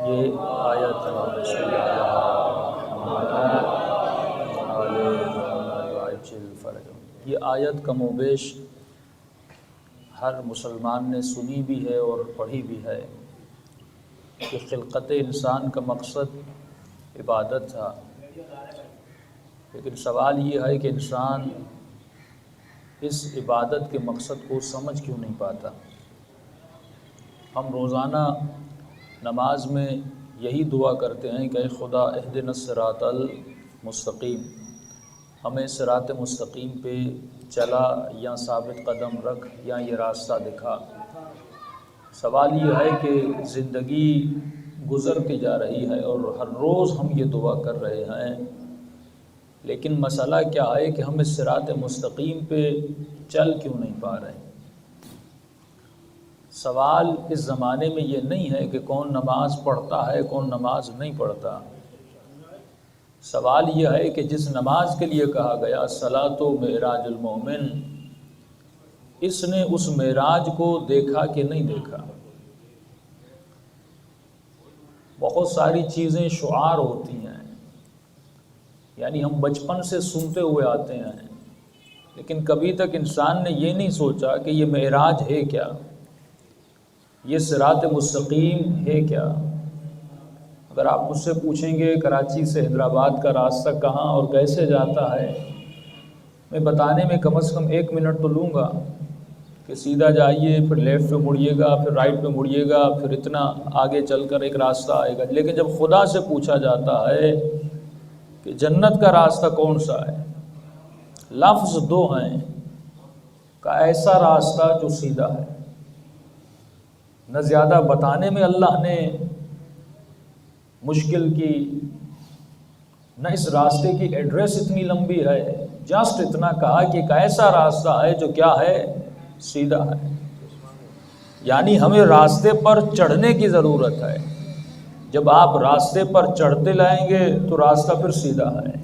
یہ آیت یہ آیت کم و بیش ہر مسلمان نے سنی بھی ہے اور پڑھی بھی ہے کہ خلقت انسان کا مقصد عبادت تھا، لیکن سوال یہ ہے کہ انسان اس عبادت کے مقصد کو سمجھ کیوں نہیں پاتا۔ ہم روزانہ نماز میں یہی دعا کرتے ہیں کہ اے خدا اہدنا الصراط المستقیم، ہمیں صراط مستقیم پہ چلا یا ثابت قدم رکھ یا یہ راستہ دکھا۔ سوال یہ ہے کہ زندگی گزرتی جا رہی ہے اور ہر روز ہم یہ دعا کر رہے ہیں، لیکن مسئلہ کیا ہے کہ ہم اس صراط مستقیم پہ چل کیوں نہیں پا رہے۔ سوال اس زمانے میں یہ نہیں ہے کہ کون نماز پڑھتا ہے کون نماز نہیں پڑھتا، سوال یہ ہے کہ جس نماز کے لیے کہا گیا الصلاۃ معراج المومن، اس نے اس معراج کو دیکھا کہ نہیں دیکھا۔ بہت ساری چیزیں شعار ہوتی ہیں، یعنی ہم بچپن سے سنتے ہوئے آتے ہیں، لیکن کبھی تک انسان نے یہ نہیں سوچا کہ یہ معراج ہے کیا، یہ صراط مستقیم ہے کیا۔ اگر آپ مجھ سے پوچھیں گے کراچی سے حیدرآباد کا راستہ کہاں اور کیسے جاتا ہے، میں بتانے میں کم از کم 1 منٹ تو لوں گا کہ سیدھا جائیے، پھر لیفٹ پہ مڑیے گا، پھر رائٹ پہ مڑیے گا، پھر اتنا آگے چل کر ایک راستہ آئے گا۔ لیکن جب خدا سے پوچھا جاتا ہے کہ جنت کا راستہ کون سا ہے، لفظ 2 ہیں کا ایسا راستہ جو سیدھا ہے۔ نہ زیادہ بتانے میں اللہ نے مشکل کی، نہ اس راستے کی ایڈریس اتنی لمبی ہے، جسٹ اتنا کہا کہ ایک ایسا راستہ ہے جو کیا ہے، سیدھا ہے۔ یعنی ہمیں راستے پر چڑھنے کی ضرورت ہے، جب آپ راستے پر چڑھتے لائیں گے تو راستہ پھر سیدھا ہے۔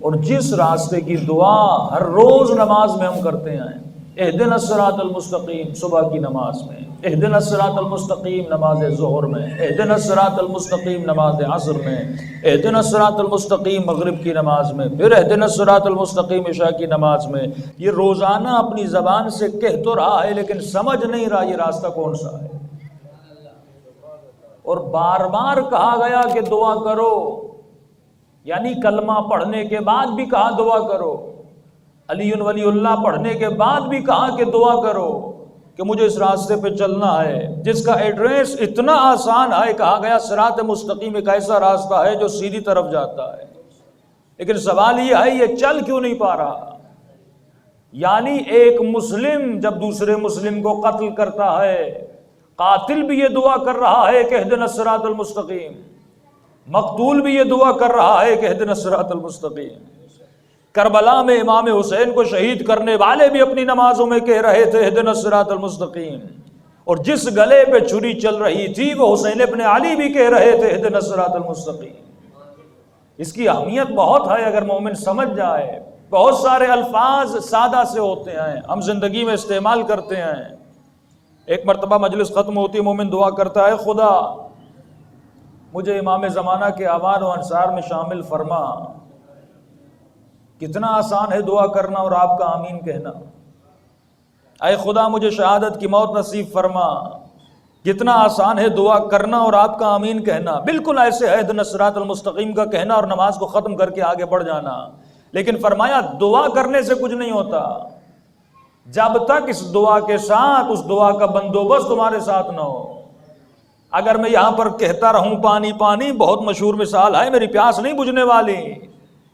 اور جس راستے کی دعا ہر روز نماز میں ہم کرتے ہیں، اہدنا الصراط المستقیم صبح کی نماز میں، اہدنا الصراط المستقیم نماز ظہر میں، اہدنا الصراط المستقیم نماز عصر میں، اہدنا الصراط المستقیم مغرب کی نماز میں، پھر اہدنا الصراط المستقیم عشاء کی نماز میں، یہ روزانہ اپنی زبان سے کہہ تو رہا ہے لیکن سمجھ نہیں رہا یہ راستہ کون سا ہے۔ اور بار بار کہا گیا کہ دعا کرو، یعنی کلمہ پڑھنے کے بعد بھی کہا دعا کرو، علی ولی اللہ پڑھنے کے بعد بھی کہا کہ دعا کرو کہ مجھے اس راستے پہ چلنا ہے جس کا ایڈریس اتنا آسان ہے۔ کہا گیا صراط مستقیم ایک ایسا راستہ ہے جو سیدھی طرف جاتا ہے، لیکن سوال یہ ہے یہ چل کیوں نہیں پا رہا۔ یعنی ایک مسلم جب دوسرے مسلم کو قتل کرتا ہے، قاتل بھی یہ دعا کر رہا ہے کہ اہدنا الصراط المستقیم، مقتول بھی یہ دعا کر رہا ہے کہ اہدنا الصراط المستقیم۔ کربلا میں امام حسین کو شہید کرنے والے بھی اپنی نمازوں میں کہہ رہے تھے اہدنا الصراط المستقیم، اور جس گلے پہ چھری چل رہی تھی وہ حسین ابن علی بھی کہہ رہے تھے اہدنا الصراط المستقیم۔ اس کی اہمیت بہت ہے اگر مومن سمجھ جائے۔ بہت سارے الفاظ سادہ سے ہوتے ہیں، ہم زندگی میں استعمال کرتے ہیں۔ ایک مرتبہ مجلس ختم ہوتی ہے، مومن دعا کرتا ہے خدا مجھے امام زمانہ کے اعوان و انصار میں شامل فرما۔ کتنا آسان ہے دعا کرنا اور آپ کا آمین کہنا۔ اے خدا مجھے شہادت کی موت نصیب فرما، کتنا آسان ہے دعا کرنا اور آپ کا آمین کہنا۔ بالکل ایسے ہے اہدنا الصراط المستقیم کا کہنا اور نماز کو ختم کر کے آگے بڑھ جانا، لیکن فرمایا دعا کرنے سے کچھ نہیں ہوتا جب تک اس دعا کے ساتھ اس دعا کا بندوبست تمہارے ساتھ نہ ہو۔ اگر میں یہاں پر کہتا رہوں پانی پانی، بہت مشہور مثال ہے، میری پیاس نہیں بجھنے والی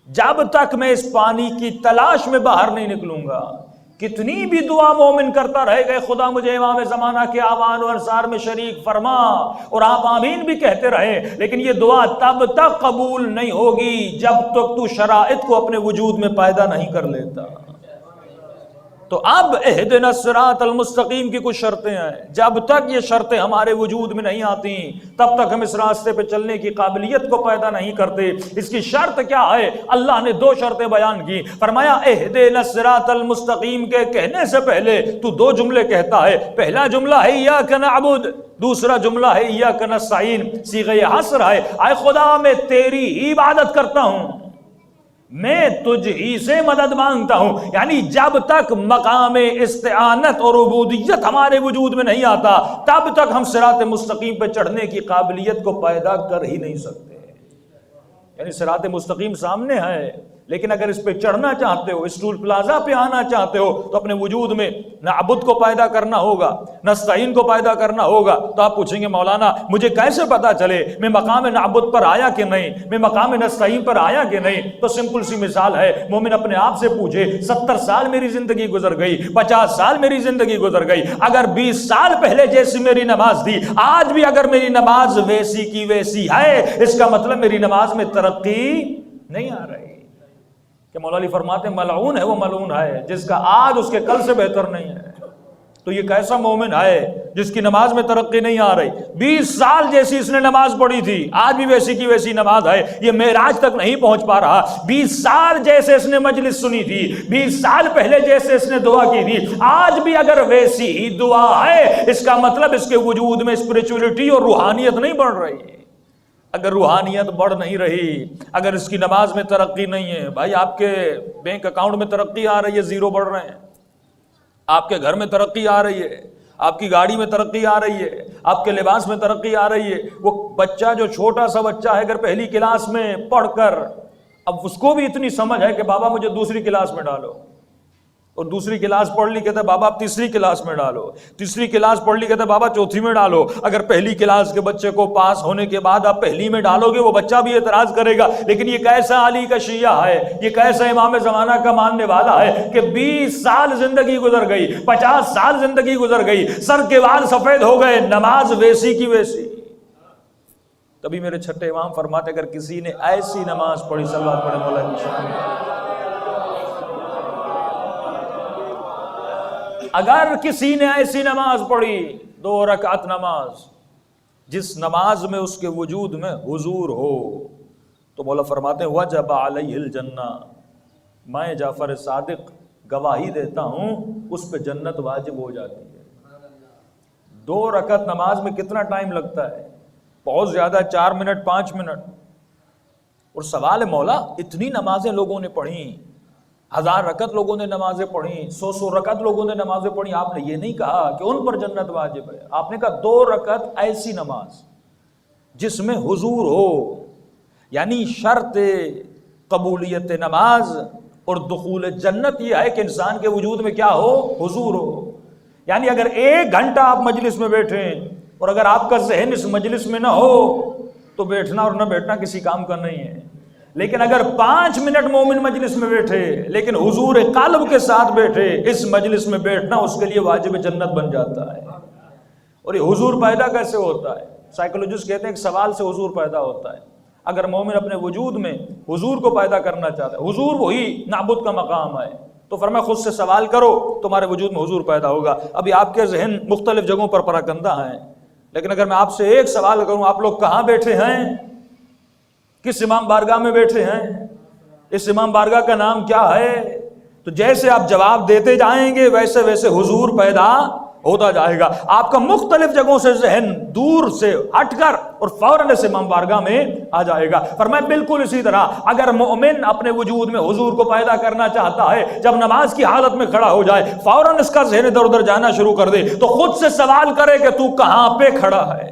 جب تک میں اس پانی کی تلاش میں باہر نہیں نکلوں گا۔ کتنی بھی دعا مومن کرتا رہے گا خدا مجھے امام زمانہ کے اعوان و انصار میں شریک فرما، اور آپ آمین بھی کہتے رہے، لیکن یہ دعا تب تک قبول نہیں ہوگی جب تک تو شرائط کو اپنے وجود میں پیدا نہیں کر لیتا۔ تو اب اہدنا الصراط المستقیم کی کچھ شرطیں ہیں، جب تک یہ شرطیں ہمارے وجود میں نہیں آتی تب تک ہم اس راستے پہ چلنے کی قابلیت کو پیدا نہیں کرتے۔ اس کی شرط کیا ہے؟ اللہ نے 2 شرطیں بیان کی، فرمایا اہدنا الصراط المستقیم کے کہنے سے پہلے تو 2 جملے کہتا ہے، پہلا جملہ ہے ایاک نعبد، دوسرا جملہ ہے ایاک نستعین، صیغہ حصر ہے، اے خدا میں تیری ہی عبادت کرتا ہوں، میں تجھ ہی سے مدد مانگتا ہوں۔ یعنی جب تک مقام استعانت اور عبودیت ہمارے وجود میں نہیں آتا تب تک ہم صراط مستقیم پہ چڑھنے کی قابلیت کو پیدا کر ہی نہیں سکتے۔ یعنی صراط مستقیم سامنے ہے، لیکن اگر اس پہ چڑھنا چاہتے ہو، اس ٹول پلازا پہ آنا چاہتے ہو تو اپنے وجود میں نعبد کو پیدا کرنا ہوگا، نستعین کو پیدا کرنا ہوگا۔ تو آپ پوچھیں گے مولانا مجھے کیسے پتا چلے میں مقام نعبد پر آیا کہ نہیں، میں مقام نستعین پر آیا کہ نہیں؟ تو سمپل سی مثال ہے، مومن اپنے آپ سے پوچھے 70 سال میری زندگی گزر گئی، 50 سال میری زندگی گزر گئی، اگر 20 سال پہلے جیسی میری نماز تھی آج بھی اگر میری نماز ویسی کی ویسی ہے، اس کا مطلب میری نماز میں ترقی نہیں آ رہی۔ کہ مولا علی فرماتے ہیں ملعون ہے وہ ملعون ہے جس کا آج اس کے کل سے بہتر نہیں ہے۔ تو یہ کیسا مومن ہے جس کی نماز میں ترقی نہیں آ رہی؟ 20 سال جیسی اس نے نماز پڑھی تھی آج بھی ویسی کی ویسی نماز ہے، یہ معراج تک نہیں پہنچ پا رہا۔ 20 سال جیسے اس نے مجلس سنی تھی، 20 سال پہلے جیسے اس نے دعا کی تھی آج بھی اگر ویسی ہی دعا ہے، اس کا مطلب اس کے وجود میں اسپریچولیٹی اور روحانیت نہیں بڑھ رہی۔ اگر روحانیت بڑھ نہیں رہی، اگر اس کی نماز میں ترقی نہیں ہے، بھائی آپ کے بینک اکاؤنٹ میں ترقی آ رہی ہے، زیرو بڑھ رہے ہیں، آپ کے گھر میں ترقی آ رہی ہے، آپ کی گاڑی میں ترقی آ رہی ہے، آپ کے لباس میں ترقی آ رہی ہے، وہ بچہ جو چھوٹا سا بچہ ہے اگر پہلی کلاس میں پڑھ کر اب اس کو بھی اتنی سمجھ ہے کہ بابا مجھے دوسری کلاس میں ڈالو، اور دوسری کلاس پڑھ لی کہتا ہے بابا آپ تیسری کلاس میں ڈالو، تیسری کلاس پڑھ لی کہتا ہے بابا چوتھی میں ڈالو۔ اگر پہلی کلاس کے بچے کو پاس ہونے کے بعد آپ پہلی میں ڈالو گے وہ بچہ بھی اعتراض کرے گا، لیکن یہ کیسا علی کا شیعہ ہے، یہ کیسا امام زمانہ کا ماننے والا ہے کہ 20 سال زندگی گزر گئی، 50 سال زندگی گزر گئی، سر کے بال سفید ہو گئے، نماز ویسی کی ویسی۔ تبھی میرے چھٹے امام فرماتے اگر کسی نے ایسی نماز پڑھی، صلوات پڑھے مولا کی شان، اگر کسی نے ایسی نماز پڑھی 2 رکعت نماز جس نماز میں اس کے وجود میں حضور ہو، تو مولا فرماتے ہیں وجب علیہ الجنہ، میں جعفر صادق گواہی دیتا ہوں اس پہ جنت واجب ہو جاتی ہے۔ 2 رکعت نماز میں کتنا ٹائم لگتا ہے؟ بہت زیادہ، 4 منٹ 5 منٹ۔ اور سوال ہے مولا اتنی نمازیں لوگوں نے پڑھی، 1000 رکعت لوگوں نے نمازیں پڑھی، 100 رکعت لوگوں نے نمازیں پڑھی، آپ نے یہ نہیں کہا کہ ان پر جنت واجب ہے، آپ نے کہا 2 رکعت ایسی نماز جس میں حضور ہو، یعنی شرط قبولیت نماز اور دخول جنت یہ ہے کہ انسان کے وجود میں کیا ہو؟ حضور ہو۔ یعنی اگر 1 گھنٹہ آپ مجلس میں بیٹھیں اور اگر آپ کا ذہن اس مجلس میں نہ ہو تو بیٹھنا اور نہ بیٹھنا کسی کام کا نہیں ہے، لیکن اگر 5 منٹ مومن مجلس میں بیٹھے لیکن حضور قلب کے ساتھ بیٹھے، اس مجلس میں بیٹھنا اس کے لیے واجب جنت بن جاتا ہے۔ اور یہ حضور پیدا کیسے ہوتا ہے؟ سائیکولوجسٹ کہتے ہیں کہ سوال سے حضور پیدا ہوتا ہے۔ اگر مومن اپنے وجود میں حضور کو پیدا کرنا چاہتا ہے، حضور وہی نعبد کا مقام ہے، تو فرمایا خود سے سوال کرو تمہارے وجود میں حضور پیدا ہوگا۔ ابھی آپ کے ذہن مختلف جگہوں پر پراکندہ ہیں، لیکن اگر میں آپ سے ایک سوال کروں آپ لوگ کہاں بیٹھے ہیں؟ کس امام بارگاہ میں بیٹھے ہیں؟ اس امام بارگاہ کا نام کیا ہے؟ تو جیسے آپ جواب دیتے جائیں گے ویسے ویسے حضور پیدا ہوتا جائے گا۔ آپ کا مختلف جگہوں سے ذہن دور سے ہٹ کر اور فوراً اس امام بارگاہ میں آ جائے گا۔ فرمایا بالکل اسی طرح اگر مومن اپنے وجود میں حضور کو پیدا کرنا چاہتا ہے، جب نماز کی حالت میں کھڑا ہو جائے فوراً اس کا ذہن ادھر ادھر جانا شروع کر دے تو خود سے سوال کرے کہ تو کہاں پہ کھڑا ہے؟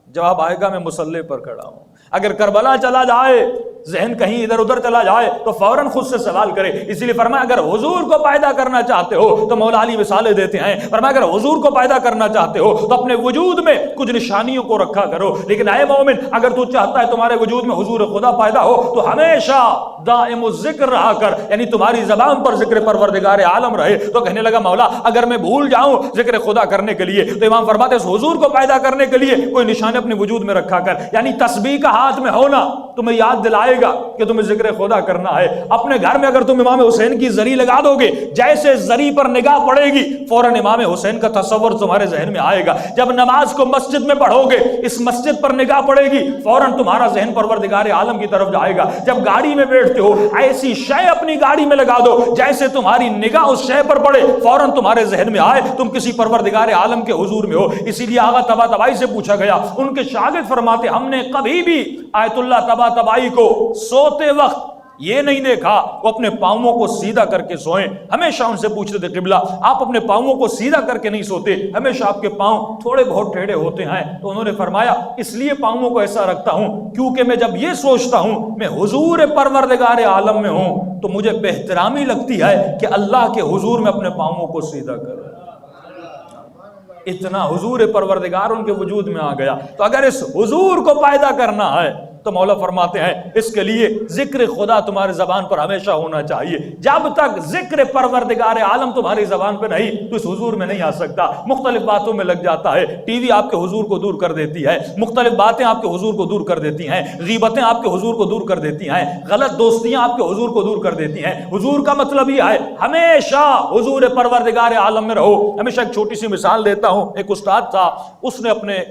جواب آئے گا میں مصلی پر کھڑا ہوں۔ اگر کربلا چلا جائے، ذہن کہیں ادھر ادھر چلا جائے تو فوراً خود سے سوال کرے۔ اسی لیے فرمایا اگر حضور کو پیدا کرنا چاہتے ہو تو مولا علی مثالیں دیتے ہیں، فرمایا اگر حضور کو پیدا کرنا چاہتے ہو تو اپنے وجود میں کچھ نشانیوں کو رکھا کرو، لیکن اے مومن اگر تو چاہتا ہے تمہارے وجود میں حضور خدا پیدا ہو تو ہمیشہ دائم الذکر رہا کر، یعنی تمہاری زبان پر ذکر پروردگار عالم رہے۔ تو کہنے لگا مولا اگر میں بھول جاؤں ذکر خدا کرنے کے لیے، تو امام فرماتے ہیں حضور کو پیدا کرنے کے لیے کوئی نشان اپنے وجود میں رکھا کر، یعنی تسبیح کا ہاتھ میں ہونا تمہیں یاد دلائے آئے گا کہ تمہیں ذکر خدا کرنا ہے. اپنے گھر میں اگر تم امام حسین کی زری لگا دو گے، جیسے زری پر نگاہ پڑے گی فوراً امام حسین کا تصور تمہارے ذہن میں آئے گا. جب نماز کو مسجد میں پڑھو گے، اس مسجد پر نگاہ پڑے گی فوراً تمہارا ذہن پروردگار عالم کی طرف جائے گا. جب گاڑی میں بیٹھتے ہو، ایسی شے اپنی گاڑی میں لگا دو جیسے تمہاری نگاہ اس شے پر پڑے، فوراً تمہارے ذہن میں آئے تم کسی پروردگار عالم کے حضور میں ہو. اسی لیے آغا طباطبائی سے پوچھا گیا، ان کے شاگرد فرماتے ہم نے کبھی بھی آیت اللہ طباطبائی کو سوتے وقت یہ نہیں دیکھا وہ اپنے پاؤں کو سیدھا کر کے سوئیں. ہمیشہ ان سے پوچھتے تھے قبلہ آپ اپنے پاؤں کو سیدھا کر کے نہیں سوتے، ہمیشہ آپ کے پاؤں تھوڑے بہت ٹیڑھے ہوتے ہیں. تو انہوں نے فرمایا اس لیے پاؤں کو ایسا رکھتا ہوں کیونکہ میں جب یہ سوچتا ہوں میں حضور پروردگار عالم میں ہوں تو مجھے بہترامی لگتی ہے کہ اللہ کے حضور میں اپنے پاؤں کو سیدھا کروں. اتنا حضور پروردگار ان کے وجود میں آ گیا. تو اگر اس حضور کو پیدا کرنا ہے تو مولا فرماتے ہیں اس کے لیے ذکر خدا تمہارے زبان پر ہمیشہ ہونا چاہیے. جب تک ذکر پروردگار عالم تمہاری زبان پہ نہیں تو اس حضور میں نہیں آ سکتا. مختلف باتوں میں لگ جاتا ہے. ٹی وی آپ کے حضور کو دور کر دیتی ہے، مختلف باتیں آپ کے حضور کو دور کر دیتی ہیں، غیبتیں آپ کے حضور کو دور کر دیتی ہیں، غلط دوستیاں آپ کے حضور کو دور کر دیتی ہیں. حضور کا مطلب یہ ہے ہمیشہ حضور پروردگار عالم میں رہو. ہمیشہ ایک چھوٹی سی مثال دیتا ہوں. ایک استاد تھا، اس نے اپنے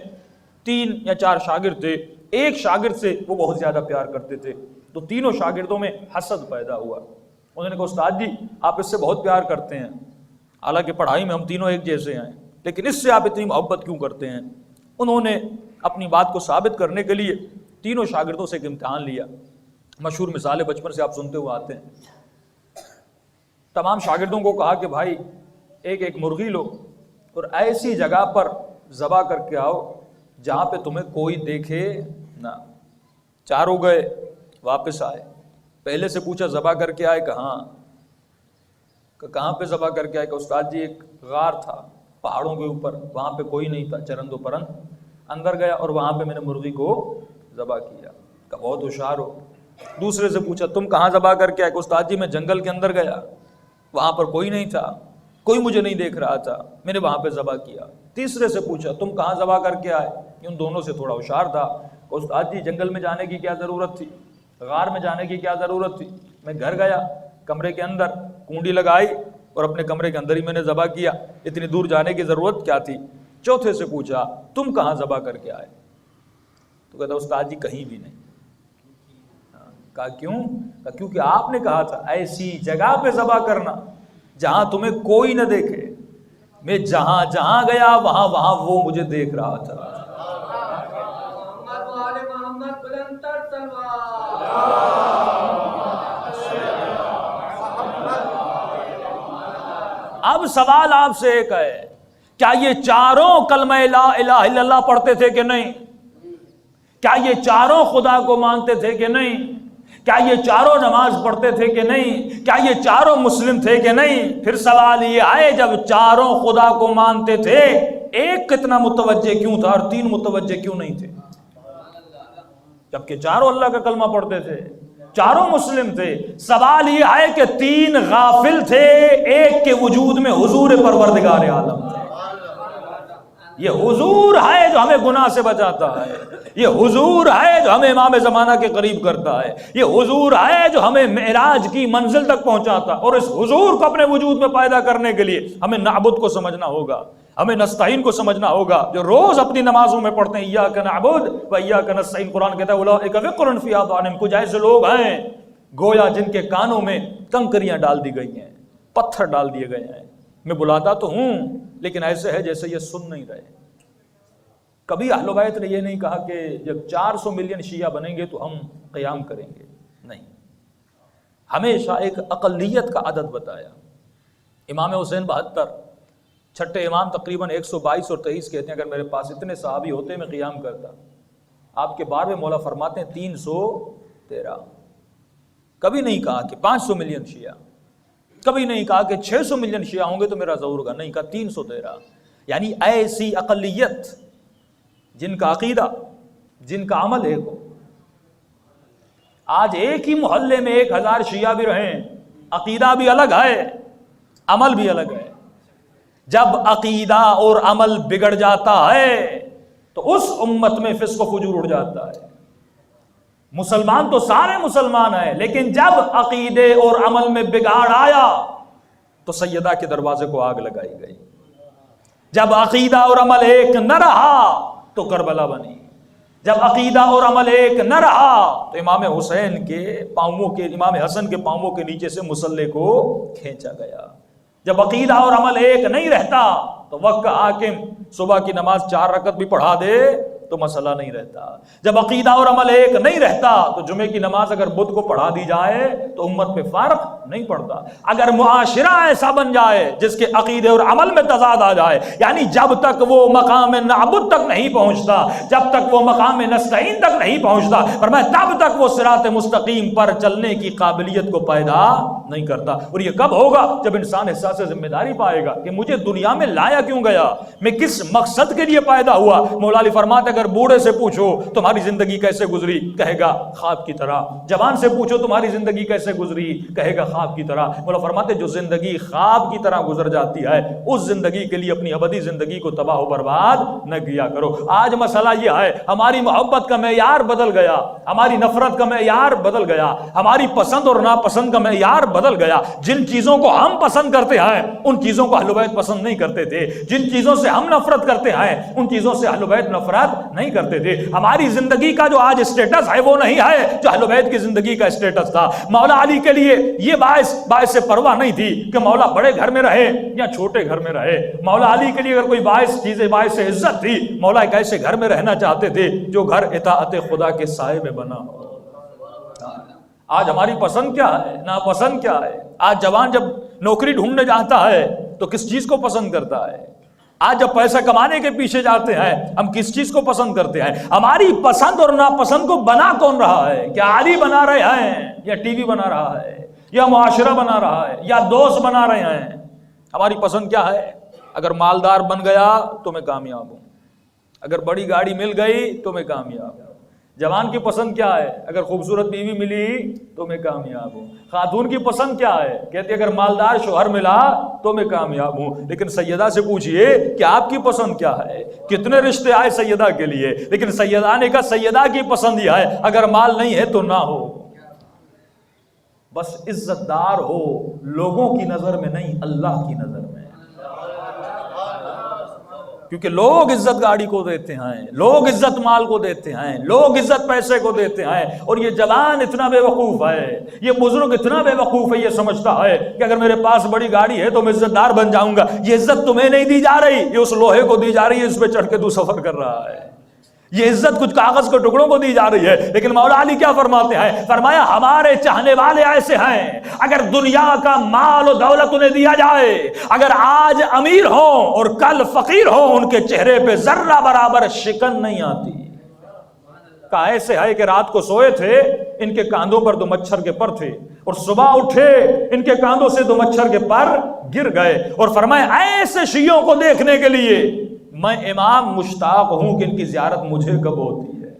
3 یا 4 شاگرد تھے. ایک شاگرد سے وہ بہت زیادہ پیار کرتے تھے تو تینوں شاگردوں میں حسد پیدا ہوا. انہوں نے کہا استاد جی آپ اس سے بہت پیار کرتے ہیں، حالانکہ پڑھائی میں ہم تینوں ایک جیسے ہیں، لیکن اس سے آپ اتنی محبت کیوں کرتے ہیں؟ انہوں نے اپنی بات کو ثابت کرنے کے لیے تینوں شاگردوں سے ایک امتحان لیا. مشہور مثالیں بچپن سے آپ سنتے ہوئے آتے ہیں. تمام شاگردوں کو کہا کہ بھائی ایک مرغی لو اور ایسی جگہ پر ذبح کر کے آؤ جہاں پہ تمہیں کوئی دیکھے نہ. چاروں گئے واپس آئے. پہلے سے پوچھا ذبح کر کے آئے کہاں پہ ذبح کر کے آئے؟ کہ استاد جی ایک غار تھا پہاڑوں کے اوپر، وہاں پہ کوئی نہیں تھا، چرند و پرند. اندر گیا اور وہاں پہ میں نے مرغی کو ذبح کیا. کہ بہت ہوشیار ہو. دوسرے سے پوچھا تم کہاں ذبح کر کے آئے؟ کہ استاد جی میں جنگل کے اندر گیا، وہاں پر کوئی نہیں تھا، کوئی مجھے نہیں دیکھ رہا تھا، میں نے وہاں پہ ذبح کیا. تیسرے سے پوچھا تم کہاں ذبح کر کے آئے؟ ان دونوں سے تھوڑا ہوشیار تھا. استاد جی جنگل میں جانے کی کیا ضرورت تھی، غار میں جانے کی کیا ضرورت تھی، میں گھر گیا، کمرے کے اندر کنڈی لگائی اور اپنے کمرے کے اندر ہی میں نے ذبح کیا، اتنی دور جانے کی ضرورت کیا تھی. چوتھے سے پوچھا تم کہاں ذبح کر کے آئے؟ تو کہتا استاد جی کہیں بھی نہیں. کہا کیوں؟ کہا کیونکہ آپ نے کہا تھا ایسی جگہ پہ ذبح کرنا جہاں تمہیں کوئی نہ دیکھے. میں جہاں جہاں گیا وہاں وہاں وہ مجھے دیکھ رہا تھا. اب سوال آپ سے ایک ہے، کیا یہ چاروں کلمہ لا الہ الا اللہ پڑھتے تھے کہ نہیں؟ کیا یہ چاروں خدا کو مانتے تھے کہ نہیں؟ کیا یہ چاروں نماز پڑھتے تھے کہ نہیں؟ کیا یہ چاروں مسلم تھے کہ نہیں؟ پھر سوال یہ آئے جب چاروں خدا کو مانتے تھے ایک کتنا متوجہ کیوں تھا اور 3 متوجہ کیوں نہیں تھے؟ جبکہ چاروں اللہ کا کلمہ پڑھتے تھے، چاروں مسلم تھے. سوال یہ ہے کہ 3 غافل تھے، ایک کے وجود میں حضور پروردگار عالم تھے. یہ حضور ہے جو ہمیں گناہ سے بچاتا ہے، یہ حضور ہے جو ہمیں امام زمانہ کے قریب کرتا ہے، یہ حضور ہے جو ہمیں معراج کی منزل تک پہنچاتا. اور اس حضور کو اپنے وجود میں پیدا کرنے کے لیے ہمیں نعبد کو سمجھنا ہوگا، ہمیں نستعین کو سمجھنا ہوگا، جو روز اپنی نمازوں میں پڑھتے ہیں ایاک نعبد و ایاک نستعین. قرآن کہتا ہے اولئک وقر فی آذانہم، کچھ ایسے لوگ ہیں گویا جن کے کانوں میں کنکریاں ڈال دی گئی ہیں، پتھر ڈال دیے گئے ہیں. میں بلاتا تو ہوں لیکن ایسے ہے جیسے یہ سن نہیں رہے. کبھی اہل بیت نے یہ نہیں کہا کہ جب 400 ملین شیعہ بنیں گے تو ہم قیام کریں گے، نہیں. ہمیشہ ایک اقلیت کا عدد بتایا. امام حسین 72، چھٹے امام تقریباً 122 اور 23 کہتے ہیں اگر میرے پاس اتنے صحابی ہوتے میں قیام کرتا. آپ کے 12ویں مولا فرماتے ہیں 313. کبھی نہیں کہا کہ 500 ملین شیعہ، کبھی نہیں کہا کہ 600 ملین شیعہ ہوں گے تو میرا ظہور ہوگا، نہیں کہا 313. یعنی ایسی اقلیت جن کا عقیدہ، جن کا عمل ایک ہو. آج ایک ہی محلے میں 1000 شیعہ بھی رہیں، عقیدہ بھی الگ ہے، عمل بھی الگ ہے. جب عقیدہ اور عمل بگڑ جاتا ہے تو اس امت میں فسق و فجور اڑ جاتا ہے. مسلمان تو سارے مسلمان ہیں، لیکن جب عقیدے اور عمل میں بگاڑ آیا تو سیدہ کے دروازے کو آگ لگائی گئی۔ جب عقیدہ اور عمل ایک نہ رہا تو کربلا بنی، جب عقیدہ اور عمل ایک نہ رہا تو امام حسین کے پاؤں کے، امام حسن کے پاؤں کے نیچے سے مصلے کو کھینچا گیا۔ جب عقیدہ اور عمل ایک نہیں رہتا تو وقت کا حاکم صبح کی نماز 4 رکعت بھی پڑھا دے تو مسئلہ نہیں رہتا۔ جب عقیدہ اور عمل ایک نہیں رہتا تو جمعے کی نماز اگر بدھ کو پڑھا دی جائے تو امت پہ فرق نہیں پڑتا۔ اگر معاشرہ ایسا بن جائے جس کے عقیدے اور عمل میں تضاد آ جائے، یعنی جب تک وہ مقام نعبد تک نہیں پہنچتا، جب تک وہ مقام نستعین تک نہیں پہنچتا، فرمایا تب تک وہ صراط مستقیم پر چلنے کی قابلیت کو پیدا نہیں کرتا۔ اور یہ کب ہوگا؟ جب انسان احساس ذمہ داری پائے گا کہ مجھے دنیا میں لایا کیوں گیا، میں کس مقصد کے لیے پیدا ہوا۔ مولا علی فرماتے اگر بوڑھے سے پوچھو تمہاری زندگی کیسے گزری، کہے گا خواب کی طرح۔ جوان سے پوچھو تمہاری زندگی کیسے گزری، کہے گا خواب کی طرح۔ مولا فرماتے جو زندگی خواب کی طرح گزر جاتی ہے اس زندگی کے لیے اپنی ابدی زندگی کو تباہ و برباد نہ کیا کرو۔ آج مسئلہ یہ ہے ہماری محبت کا معیار بدل گیا، ہماری نفرت کا معیار بدل گیا، ہماری پسند اور ناپسند کا معیار بدل گیا۔ جن چیزوں کو ہم پسند کرتے ہیں ان چیزوں کو اہل بیت پسند نہیں کرتے تھے، جن چیزوں سے ہم نفرت کرتے ہیں ان چیزوں سے اہل بیت نفرت نہیں کرتے تھے۔ ہماری زندگی کا جو آج اسٹیٹس ہے وہ نہیں ہے جو اہل بیت کی زندگی کا اسٹیٹس تھا۔ مولا علی کے لیے یہ باعث پرواہ نہیں تھی کہ مولا بڑے گھر میں رہے یا چھوٹے گھر میں رہے۔ مولا علی کے لیے اگر کوئی باعث عزت تھی، مولا ایک ایسے گھر میں رہنا چاہتے تھے جو گھر اطاعت خدا کے سائے میں بنا ہو۔ آج ہماری پسند کیا ہے، ناپسند کیا ہے؟ آج جوان جب نوکری ڈھونڈنے جاتا ہے تو کس چیز کو پسند کرتا ہے؟ آج جب پیسہ کمانے کے پیچھے جاتے ہیں ہم کس چیز کو پسند کرتے ہیں؟ ہماری پسند اور ناپسند کو بنا کون رہا ہے؟ کیا علی بنا رہے ہیں یا ٹی وی بنا رہا ہے یا معاشرہ بنا رہا ہے یا دوست بنا رہے ہیں؟ ہماری پسند کیا ہے؟ اگر مالدار بن گیا تو میں کامیاب ہوں، اگر بڑی گاڑی مل گئی تو میں کامیاب ہوں۔ جوان کی پسند کیا ہے؟ اگر خوبصورت بیوی ملی تو میں کامیاب ہوں۔ خاتون کی پسند کیا ہے؟ کہتی اگر مالدار شوہر ملا تو میں کامیاب ہوں۔ لیکن سیدہ سے پوچھئے کہ آپ کی پسند کیا ہے؟ کتنے رشتے آئے سیدہ کے لیے، لیکن سیدہ نے کہا سیدہ کی پسند یہ ہے اگر مال نہیں ہے تو نہ ہو، بس عزت دار ہو، لوگوں کی نظر میں نہیں اللہ کی نظر میں۔ کیونکہ لوگ عزت گاڑی کو دیتے ہیں، لوگ عزت مال کو دیتے ہیں، لوگ عزت پیسے کو دیتے ہیں، اور یہ جوان اتنا بے وقوف ہے، یہ بزرگ اتنا بے وقوف ہے، یہ سمجھتا ہے کہ اگر میرے پاس بڑی گاڑی ہے تو میں عزت دار بن جاؤں گا۔ یہ عزت تمہیں نہیں دی جا رہی، یہ اس لوہے کو دی جا رہی ہے، اس پہ چڑھ کے تو سفر کر رہا ہے۔ یہ عزت کچھ کاغذ کے ٹکڑوں کو دی جا رہی ہے۔ لیکن مولا علی کیا فرماتے ہیں؟ فرمایا ہمارے چاہنے والے ایسے ہیں اگر دنیا کا مال و دولت انہیں دیا جائے، اگر آج امیر ہوں اور کل فقیر ہوں، ان کے چہرے پہ ذرہ برابر شکن نہیں آتی۔ کہا ایسے ہے کہ رات کو سوئے تھے، ان کے کاندھوں پر 2 مچھر کے پر تھے، اور صبح اٹھے ان کے کاندھوں سے 2 مچھر کے پر گر گئے، اور فرمایا ایسے شیعوں کو دیکھنے کے لیے میں امام مشتاق ہوں کہ ان کی زیارت مجھے کب ہوتی ہے۔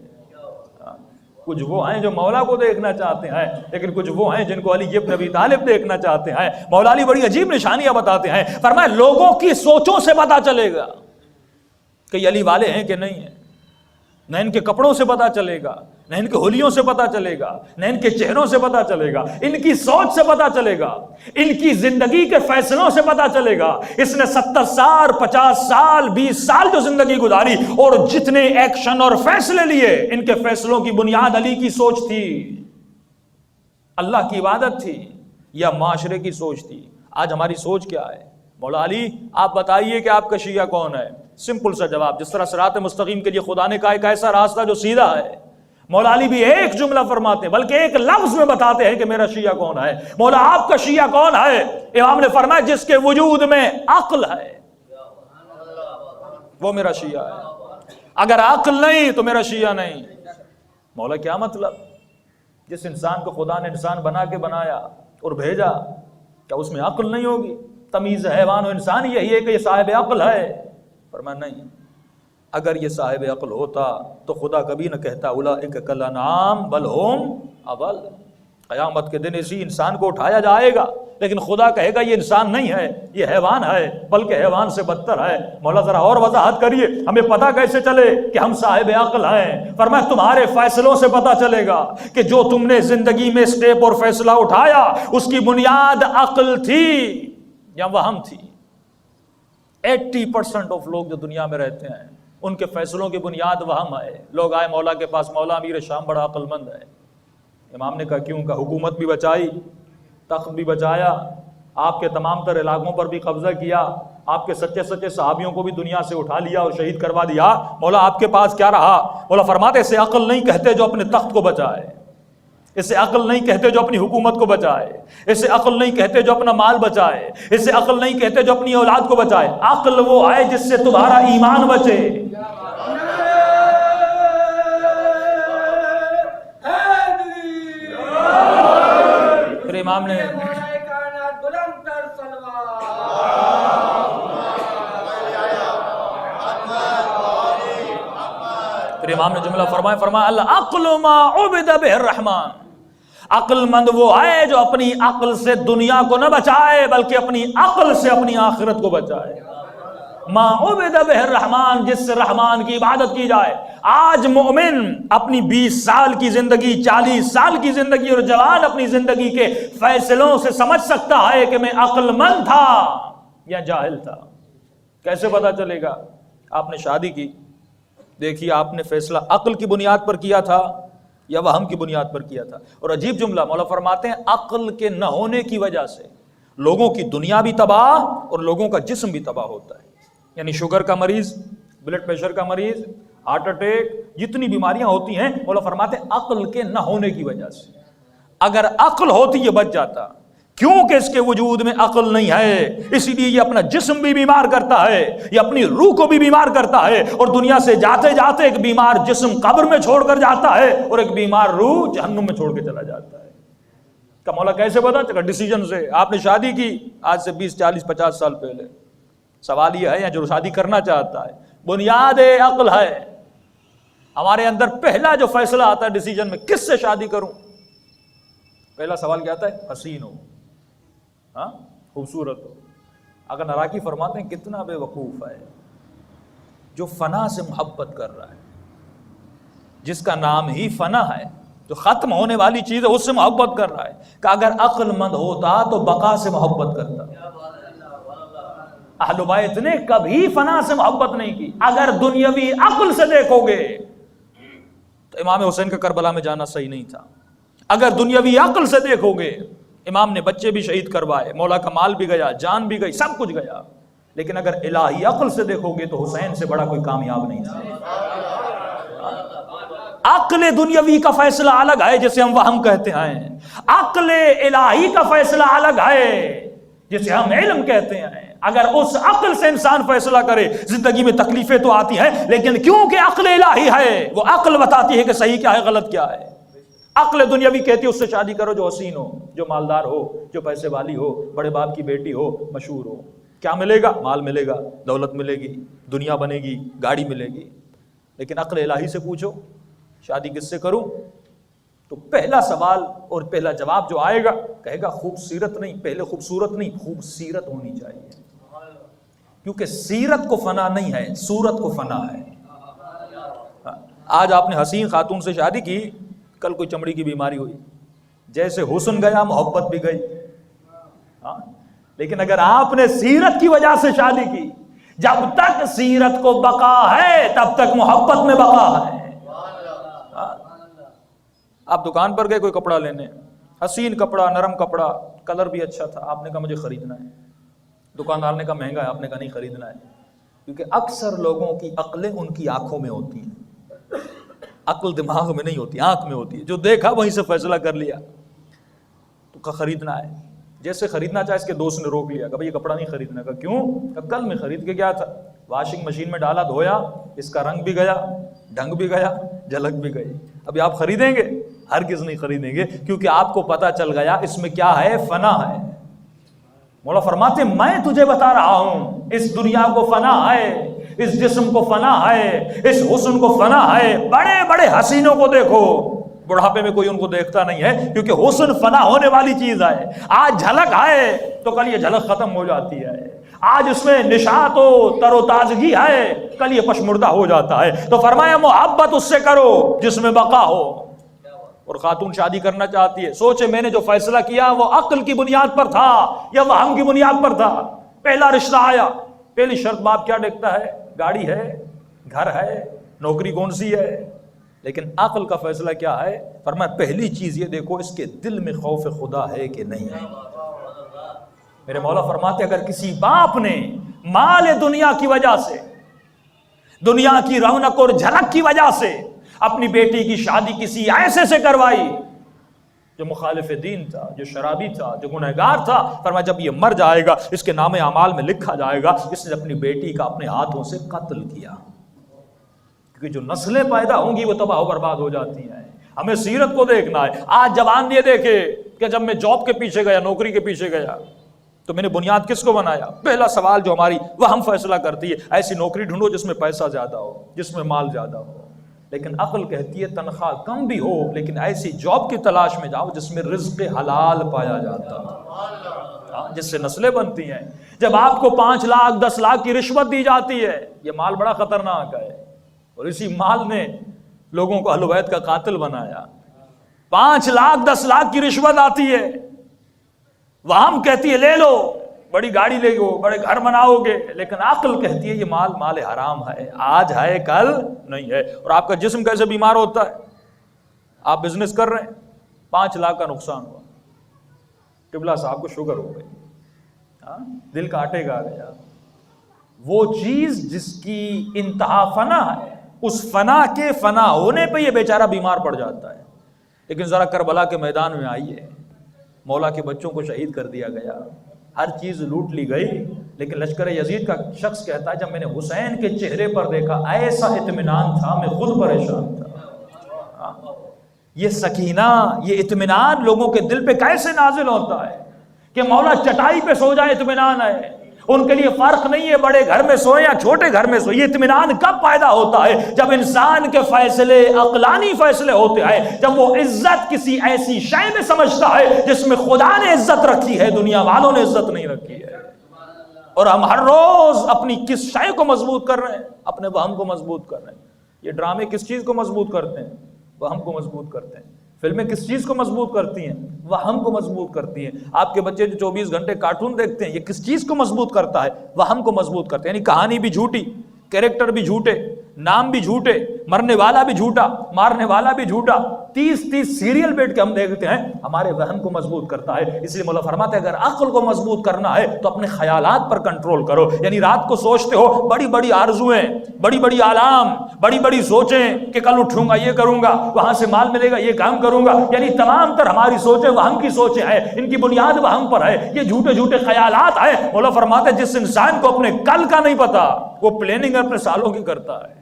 کچھ وہ ہیں جو مولا کو دیکھنا چاہتے ہیں، لیکن کچھ وہ ہیں جن کو علی ابن ابی طالب دیکھنا چاہتے ہیں۔ مولا علی بڑی عجیب نشانیاں بتاتے ہیں، فرمایا لوگوں کی سوچوں سے پتا چلے گا کہ یہ علی والے ہیں کہ نہیں ہیں، نہ ان کے کپڑوں سے پتا چلے گا، نہ ان کے حلیوں سے پتا چلے گا، نہ ان کے چہروں سے پتا چلے گا، ان کی سوچ سے پتا چلے گا، ان کی زندگی کے فیصلوں سے پتا چلے گا۔ اس نے 70 سال 50 سال 20 سال جو زندگی گزاری اور جتنے ایکشن اور فیصلے لیے، ان کے فیصلوں کی بنیاد علی کی سوچ تھی، اللہ کی عبادت تھی یا معاشرے کی سوچ تھی؟ آج ہماری سوچ کیا ہے؟ مولا علی آپ بتائیے کہ آپ کا شیعہ کون ہے؟ سمپل سا جواب، جس طرح صراط مستقیم کے لیے خدا نے کہا ایک ایسا راستہ جو سیدھا ہے، مولا علی بھی ایک جملہ فرماتے ہیں بلکہ ایک لفظ میں بتاتے ہیں کہ میرا شیعہ کون ہے۔ مولا آپ کا شیعہ کون ہے؟ امام نے فرمایا جس کے وجود میں عقل ہے وہ میرا شیعہ ہے، اگر عقل نہیں تو میرا شیعہ نہیں۔ مولا کیا مطلب؟ جس انسان کو خدا نے انسان بنا کے بنایا اور بھیجا، کیا اس میں عقل نہیں ہوگی؟ تمیز حیوان و انسان یہی ہے کہ یہ صاحب عقل ہے؟ فرمایا نہیں، اگر یہ صاحب عقل ہوتا تو خدا کبھی نہ کہتا اولئک کالانعام بل ہم اضل۔ قیامت کے دن اسی انسان کو اٹھایا جائے گا لیکن خدا کہے گا یہ انسان نہیں ہے، یہ حیوان ہے، بلکہ حیوان سے بدتر ہے۔ مولا ذرا اور وضاحت کریے، ہمیں پتہ کیسے چلے کہ ہم صاحب عقل ہیں؟ فرمایا تمہارے فیصلوں سے پتہ چلے گا کہ جو تم نے زندگی میں سٹیپ اور فیصلہ اٹھایا اس کی بنیاد عقل تھی یا وہم تھی۔ 80% آف لوگ جو دنیا میں رہتے ہیں ان کے فیصلوں کی بنیاد وہم ہے۔ لوگ آئے مولا کے پاس، مولا امیر شام بڑا عقل مند ہے۔ امام نے کہا کیوں؟ کا حکومت بھی بچائی، تخت بھی بچایا، آپ کے تمام تر علاقوں پر بھی قبضہ کیا، آپ کے سچے سچے صحابیوں کو بھی دنیا سے اٹھا لیا اور شہید کروا دیا، مولا آپ کے پاس کیا رہا؟ مولا فرماتے اسے عقل نہیں کہتے جو اپنے تخت کو بچائے، اسے عقل نہیں کہتے جو اپنی حکومت کو بچائے، اسے عقل نہیں کہتے جو اپنا مال بچائے، اسے عقل نہیں کہتے جو اپنی اولاد کو بچائے۔ عقل وہ ہے جس سے تمہارا ایمان بچے۔ پھر امام نے جملہ فرمایا العقل ما عبد بہ الرحمن، عقل مند وہ ہے جو اپنی عقل سے دنیا کو نہ بچائے بلکہ اپنی عقل سے اپنی آخرت کو بچائے۔ ما عبد بہ الرحمن، جس سے رحمان کی عبادت کی جائے۔ آج مومن اپنی 20 سال کی زندگی، 40 سال کی زندگی اور جوان اپنی زندگی کے فیصلوں سے سمجھ سکتا ہے کہ میں عقل مند تھا یا جاہل تھا۔ کیسے پتا چلے گا؟ آپ نے شادی کی، دیکھیے آپ نے فیصلہ عقل کی بنیاد پر کیا تھا یا وہم کی بنیاد پر کیا تھا۔ اور عجیب جملہ مولا فرماتے ہیں عقل کے نہ ہونے کی وجہ سے لوگوں کی دنیا بھی تباہ اور لوگوں کا جسم بھی تباہ ہوتا ہے۔ یعنی شوگر کا مریض، بلڈ پریشر کا مریض، ہارٹ اٹیک، جتنی بیماریاں ہوتی ہیں مولا فرماتے ہیں عقل کے نہ ہونے کی وجہ سے۔ اگر عقل ہوتی یہ بچ جاتا، کیونکہ اس کے وجود میں عقل نہیں ہے، اسی لیے یہ اپنا جسم بھی بیمار کرتا ہے، یہ اپنی روح کو بھی بیمار کرتا ہے، اور دنیا سے جاتے جاتے ایک بیمار جسم قبر میں چھوڑ کر جاتا ہے اور ایک بیمار روح جہنم میں چھوڑ کے چلا جاتا ہے۔ کہ مولا کیسے پتا چلا؟ ڈیسیجن سے۔ آپ نے شادی کی آج سے 20 40 50 سال پہلے، سوال یہ ہے یا جو شادی کرنا چاہتا ہے بنیاد عقل ہے، ہمارے اندر پہلا جو فیصلہ آتا ہے ڈیسیجن میں کس سے شادی کروں، پہلا سوال کیا آتا ہے؟ حسین ہو، ہاں خوبصورت ہو۔ اگر نراکی فرماتے ہیں کتنا بے وقوف ہے جو فنا سے محبت کر رہا ہے، جس کا نام ہی فنا ہے، جو ختم ہونے والی چیز ہے اس سے محبت کر رہا ہے۔ کہ اگر عقل مند ہوتا تو بقا سے محبت کرتا۔ اہل بیت نے کبھی فنا سے محبت نہیں کی۔ اگر دنیاوی عقل سے دیکھو گے تو امام حسین کا کربلا میں جانا صحیح نہیں تھا۔ اگر دنیاوی عقل سے دیکھو گے امام نے بچے بھی شہید کروائے، مولا کا مال بھی گیا، جان بھی گئی، سب کچھ گیا، لیکن اگر الہی عقل سے دیکھو گے تو حسین سے بڑا کوئی کامیاب نہیں تھا۔ عقل دنیاوی کا فیصلہ الگ ہے جسے ہم وہم کہتے ہیں، عقل الہی کا فیصلہ الگ ہے جسے ہم علم کہتے ہیں۔ اگر اس عقل سے انسان فیصلہ کرے، زندگی میں تکلیفیں تو آتی ہیں لیکن کیونکہ عقل الہی ہے، وہ عقل بتاتی ہے کہ صحیح کیا ہے غلط کیا ہے۔ عقل دنیاوی کہتی ہے اس سے شادی کرو جو حسین ہو، جو مالدار ہو، جو پیسے والی ہو، بڑے باپ کی بیٹی ہو، مشہور ہو۔ کیا ملے گا؟ مال ملے گا، دولت ملے گی، دنیا بنے گی، گاڑی ملے گی۔ لیکن عقل الہی سے پوچھو شادی کس سے کروں، تو پہلا سوال اور پہلا جواب جو آئے گا کہے گا خوبصورت نہیں، پہلے خوبصورت نہیں، خوبصیرت ہونی چاہیے، کیونکہ سیرت کو فنا نہیں ہے، صورت کو فنا ہے۔ آج آپ نے حسین خاتون سے شادی کی، کل کوئی چمڑی کی بیماری ہوئی، جیسے حسن گیا محبت بھی گئی۔ لیکن اگر آپ نے سیرت کی وجہ سے شادی کی، جب تک سیرت کو بقا ہے تب تک محبت میں بقا ہے۔ آپ دکان پر گئے کوئی کپڑا لینے، حسین کپڑا، نرم کپڑا، کلر بھی اچھا تھا، آپ نے کہا مجھے خریدنا ہے، دکاندار نے کہا مہنگا ہے، آپ نے کہا نہیں خریدنا ہے، کیونکہ اکثر لوگوں کی عقلیں ان کی آنکھوں میں ہوتی ہیں، عقل دماغ میں نہیں ہوتی، آنکھ میں ہوتی ہے، جو دیکھا وہیں سے فیصلہ کر لیا تو کہا خریدنا ہے۔ جیسے خریدنا چاہے اس کے دوست نے روک لیا، کہا یہ کپڑا نہیں خریدنا، کہا کیوں؟ کہا کل میں خرید کے گیا تھا، واشنگ مشین میں ڈالا، دھویا، اس کا رنگ بھی گیا، ڈھنگ بھی گیا، جھلک بھی گئی، ابھی آپ خریدیں گے؟ ہرگز نہیں خریدیں گے، کیونکہ آپ کو پتا چل گیا اس میں کیا ہے، فنا ہے۔ مولا فرماتے میں تجھے بتا رہا ہوں اس دنیا کو فنا ہے، اس جسم کو فنا ہے، اس حسن کو فنا ہے۔ بڑے بڑے حسینوں کو دیکھو، بڑھاپے میں کوئی ان کو دیکھتا نہیں ہے، کیونکہ حسن فنا ہونے والی چیز ہے. آج جھلک ہے تو کل یہ جھلک ختم ہو جاتی ہے. آج اس میں نشاط و تر و تازگی ہے، کل یہ پشمردہ ہو جاتا ہے. تو فرمایا محبت اس سے کرو جس میں بقا ہو. اور خاتون شادی کرنا چاہتی ہے، سوچے میں نے جو فیصلہ کیا وہ عقل کی بنیاد پر تھا یا وہم کی بنیاد پر تھا. پہلا رشتہ آیا، پہلی شرط باپ کیا دیکھتا ہے؟ گاڑی ہے، گھر ہے، نوکری کون سی ہے. لیکن عقل کا فیصلہ کیا ہے؟ فرمایا پہلی چیز یہ دیکھو اس کے دل میں خوف خدا ہے کہ نہیں ہے. میرے مولا فرماتے اگر کسی باپ نے مال دنیا کی وجہ سے، دنیا کی رونق اور جھلک کی وجہ سے اپنی بیٹی کی شادی کسی ایسے سے کروائی جو مخالف دین تھا، جو شرابی تھا، جو گنہگار تھا، فرمایا جب یہ مر جائے گا اس کے نام اعمال میں لکھا جائے گا اس نے اپنی بیٹی کا اپنے ہاتھوں سے قتل کیا. کیونکہ جو نسلیں پیدا ہوں گی وہ تباہ و برباد ہو جاتی ہیں. ہمیں سیرت کو دیکھنا ہے. آج جوان یہ دیکھے کہ جب میں جاب کے پیچھے گیا، نوکری کے پیچھے گیا تو میں نے بنیاد کس کو بنایا؟ پہلا سوال جو ہماری وہ ہم فیصلہ کرتی ہے ایسی نوکری ڈھونڈو جس میں پیسہ زیادہ ہو، جس میں مال زیادہ ہو. لیکن عقل کہتی ہے تنخواہ کم بھی ہو لیکن ایسی جاب کی تلاش میں جاؤ جس میں رزق حلال پایا جاتا ہے، جس سے نسلیں بنتی ہیں. جب آپ کو 5 لاکھ 10 لاکھ کی رشوت دی جاتی ہے، یہ مال بڑا خطرناک ہے اور اسی مال نے لوگوں کو اہل بیت کا قاتل بنایا. 5 لاکھ 10 لاکھ کی رشوت آتی ہے، وہم کہتی ہے لے لو، بڑی گاڑی لے گو، بڑے گھر بناؤ گے. لیکن عقل کہتی ہے یہ مال حرام ہے، آج ہے کل نہیں ہے. اور آپ کا جسم کیسے بیمار ہوتا ہے؟ آپ بزنس کر رہے ہیں، 5 لاکھ کا نقصان ہوا، قبلہ صاحب کو شوگر ہو گئی، دل کا اٹیک آ گیا. وہ چیز جس کی انتہا فنا ہے، اس فنا کے فنا ہونے پہ یہ بیچارہ بیمار پڑ جاتا ہے. لیکن ذرا کربلا کے میدان میں آئیے، مولا کے بچوں کو شہید کر دیا گیا، ہر چیز لوٹ لی گئی. لیکن لشکر یزید کا شخص کہتا ہے جب میں نے حسین کے چہرے پر دیکھا ایسا اطمینان تھا میں خود پریشان تھا. یہ سکینہ، یہ اطمینان لوگوں کے دل پہ کیسے نازل ہوتا ہے کہ مولا چٹائی پہ سو جائے اطمینان ہے. ان کے لیے فرق نہیں ہے بڑے گھر میں سوئے یا چھوٹے گھر میں سوئے. یہ اطمینان کب پیدا ہوتا ہے؟ جب انسان کے فیصلے عقلانی فیصلے ہوتے ہیں، جب وہ عزت کسی ایسی شے میں سمجھتا ہے جس میں خدا نے عزت رکھی ہے، دنیا والوں نے عزت نہیں رکھی ہے. اور ہم ہر روز اپنی کس شے کو مضبوط کر رہے ہیں؟ اپنے وہم کو مضبوط کر رہے ہیں. یہ ڈرامے کس چیز کو مضبوط کرتے ہیں؟ وہم کو مضبوط کرتے ہیں. فلمیں کس چیز کو مضبوط کرتی ہیں؟ وہم کو مضبوط کرتی ہیں. آپ کے بچے جو 24 گھنٹے کارٹون دیکھتے ہیں یہ کس چیز کو مضبوط کرتا ہے؟ وہم کو مضبوط کرتے ہیں. یعنی کہانی بھی جھوٹی، کیریکٹر بھی جھوٹے، نام بھی جھوٹے، مرنے والا بھی جھوٹا، مارنے والا بھی جھوٹا. 30 سیریل بیٹھ کے ہم دیکھتے ہیں، ہمارے وہم کو مضبوط کرتا ہے. اس لیے مولا فرماتے ہیں اگر عقل کو مضبوط کرنا ہے تو اپنے خیالات پر کنٹرول کرو. یعنی رات کو سوچتے ہو بڑی بڑی آرزویں، بڑی بڑی آلام، بڑی بڑی سوچیں کہ کل اٹھوں گا یہ کروں گا، وہاں سے مال ملے گا یہ کام کروں گا. یعنی تمام تر ہماری سوچیں وہم کی سوچیں ہیں، ان کی بنیاد وہم پر ہے. یہ جھوٹے جھوٹے خیالات ہیں. مولا فرماتے ہیں جس انسان کو اپنے کل کا نہیں پتا وہ پلاننگ اپنے سالوں کی کرتا ہے.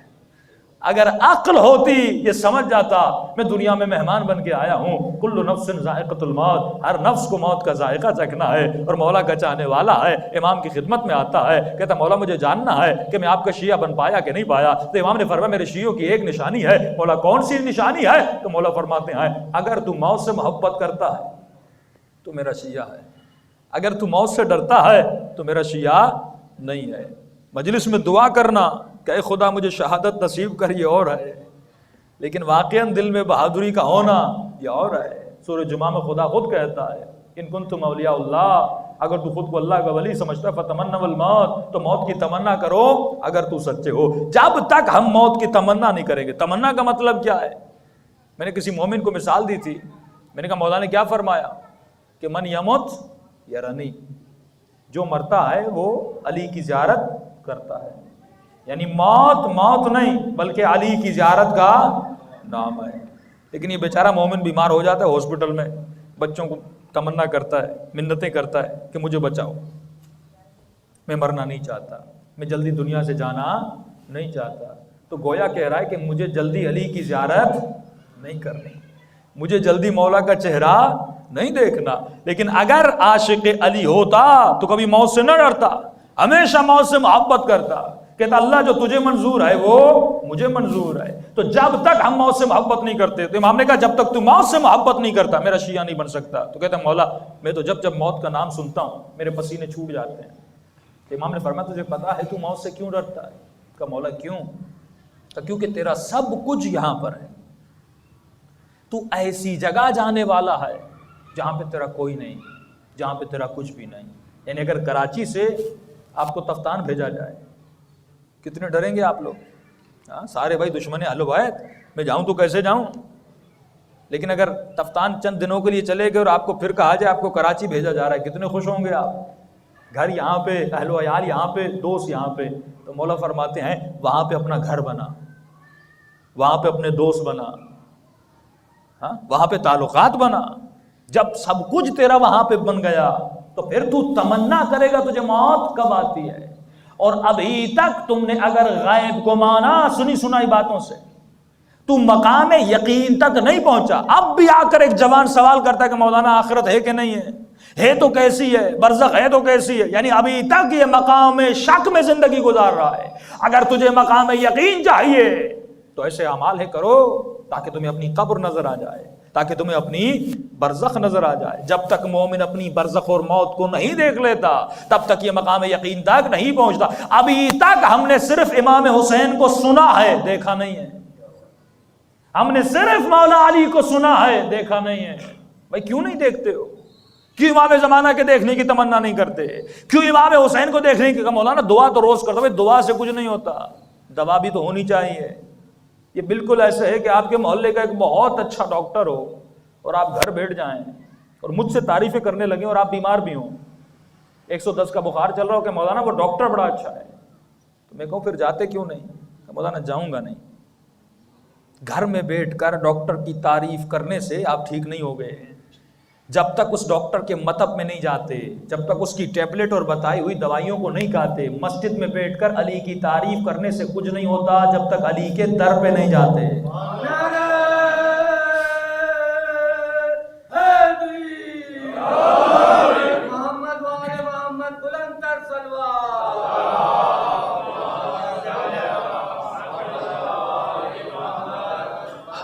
اگر عقل ہوتی یہ سمجھ جاتا میں دنیا میں مہمان بن کے آیا ہوں، کل نفس ذائقۃ الموت، ہر نفس کو موت کا ذائقہ چکھنا ہے اور مولا کا چاہنے والا ہے. امام کی خدمت میں آتا ہے، کہتا مولا مجھے جاننا ہے کہ میں آپ کا شیعہ بن پایا کہ نہیں پایا. تو امام نے فرمایا میرے شیعوں کی ایک نشانی ہے. مولا کون سی نشانی ہے؟ تو مولا فرماتے ہیں اگر تو موت سے محبت کرتا ہے تو میرا شیعہ ہے، اگر تو موت سے ڈرتا ہے تو میرا شیعہ نہیں ہے. مجلس میں دعا کرنا کہ اے خدا مجھے شہادت نصیب کر، یہ اور ہے. لیکن واقعاً دل میں بہادری کا ہونا یہ اور ہے. سورہ جمعہ میں خدا خود کہتا ہے ان کنتم اولیاء اللہ، اگر تو خود کو اللہ کا ولی سمجھتا ہے فتمنوا الموت، تو موت کی تمنا کرو اگر تو سچے ہو. جب تک ہم موت کی تمنا نہیں کریں گے. تمنا کا مطلب کیا ہے؟ میں نے کسی مومن کو مثال دی تھی، میں نے کہا مولا نے کیا فرمایا کہ من یمت یرانی، جو مرتا ہے وہ علی کی زیارت کرتا ہے. یعنی موت نہیں بلکہ علی کی زیارت کا نام ہے. لیکن یہ بیچارہ مومن بیمار ہو جاتا ہے ہاسپٹل میں، بچوں کو تمنا کرتا ہے، منتیں کرتا ہے کہ مجھے بچاؤ، میں مرنا نہیں چاہتا، میں جلدی دنیا سے جانا نہیں چاہتا. تو گویا کہہ رہا ہے کہ مجھے جلدی علی کی زیارت نہیں کرنی، مجھے جلدی مولا کا چہرہ نہیں دیکھنا. لیکن اگر عاشق علی ہوتا تو کبھی موت سے نہ ڈرتا، ہمیشہ موت سے محبت کرتا. کہتا اللہ جو تجھے منظور ہے وہ مجھے منظور ہے. تو جب تک ہم موت سے محبت نہیں کرتے، تو امام نے کہا جب تک تو موت سے محبت نہیں کرتا میرا شیعہ نہیں بن سکتا. تو کہتا مولا میں تو جب موت کا نام سنتا ہوں میرے پسینے چھوٹ جاتے ہیں. تو امام نے فرمایا تجھے پتا ہے تو موت سے کیوں ڈرتا ہے؟ کہا مولا کیوں؟ کہا کیونکہ تیرا سب کچھ یہاں پر ہے، تو ایسی جگہ جانے والا ہے جہاں پہ تیرا کوئی نہیں، جہاں پہ تیرا کچھ بھی نہیں. یعنی اگر کراچی سے آپ کو تفتان بھیجا جائے کتنے ڈریں گے آپ لوگ؟ سارے بھائی دشمن اہل بیت، میں جاؤں تو کیسے جاؤں؟ لیکن اگر تفتان چند دنوں کے لیے چلے گئے اور آپ کو پھر کہا جائے آپ کو کراچی بھیجا جا رہا ہے، کتنے خوش ہوں گے آپ؟ گھر یہاں پہ، اہل و عیال یہاں پہ، دوست یہاں پہ. تو مولا فرماتے ہیں وہاں پہ اپنا گھر بنا، وہاں پہ اپنے دوست بنا، وہاں پہ تعلقات بنا. جب سب کچھ تیرا وہاں پہ بن گیا تو پھر تو تمنا کرے گا تجھے موت کب آتی ہے. اور ابھی تک تم نے اگر غیب کو مانا سنی سنائی باتوں سے، تو مقام یقین تک نہیں پہنچا. اب بھی آ کر ایک جوان سوال کرتا ہے کہ مولانا آخرت ہے کہ نہیں ہے تو کیسی ہے، برزخ ہے تو کیسی ہے. یعنی ابھی تک یہ مقام شک میں زندگی گزار رہا ہے. اگر تجھے مقام یقین چاہیے تو ایسے اعمال ہے کرو تاکہ تمہیں اپنی قبر نظر آ جائے، تاکہ تمہیں اپنی برزخ نظر آ جائے. جب تک مومن اپنی برزخ اور موت کو نہیں دیکھ لیتا تب تک یہ مقام یقین تک نہیں پہنچتا. ابھی تک ہم نے صرف امام حسین کو سنا ہے، دیکھا نہیں ہے. ہم نے صرف مولا علی کو سنا ہے، دیکھا نہیں ہے. بھائی کیوں نہیں دیکھتے ہو؟ کیوں امام زمانہ کے دیکھنے کی تمنا نہیں کرتے؟ کیوں امام حسین کو دیکھنے کی؟ مولانا دعا تو روز کرتا. بھائی دعا سے کچھ نہیں ہوتا، دوا بھی تو ہونی چاہیے. یہ بالکل ایسے ہے کہ آپ کے محلے کا ایک بہت اچھا ڈاکٹر ہو اور آپ گھر بیٹھ جائیں اور مجھ سے تعریفیں کرنے لگیں اور آپ بیمار بھی ہوں، 110 کا بخار چل رہا ہو کہ مولانا وہ ڈاکٹر بڑا اچھا ہے. تو میں کہوں پھر جاتے کیوں نہیں؟ کہ مولانا جاؤں گا نہیں. گھر میں بیٹھ کر ڈاکٹر کی تعریف کرنے سے آپ ٹھیک نہیں ہو گئے. جب تک اس ڈاکٹر کے مطب میں نہیں جاتے، جب تک اس کی ٹیبلٹ اور بتائی ہوئی دوائیوں کو نہیں کھاتے، مسجد میں بیٹھ کر علی کی تعریف کرنے سے کچھ نہیں ہوتا جب تک علی کے در پہ نہیں جاتے.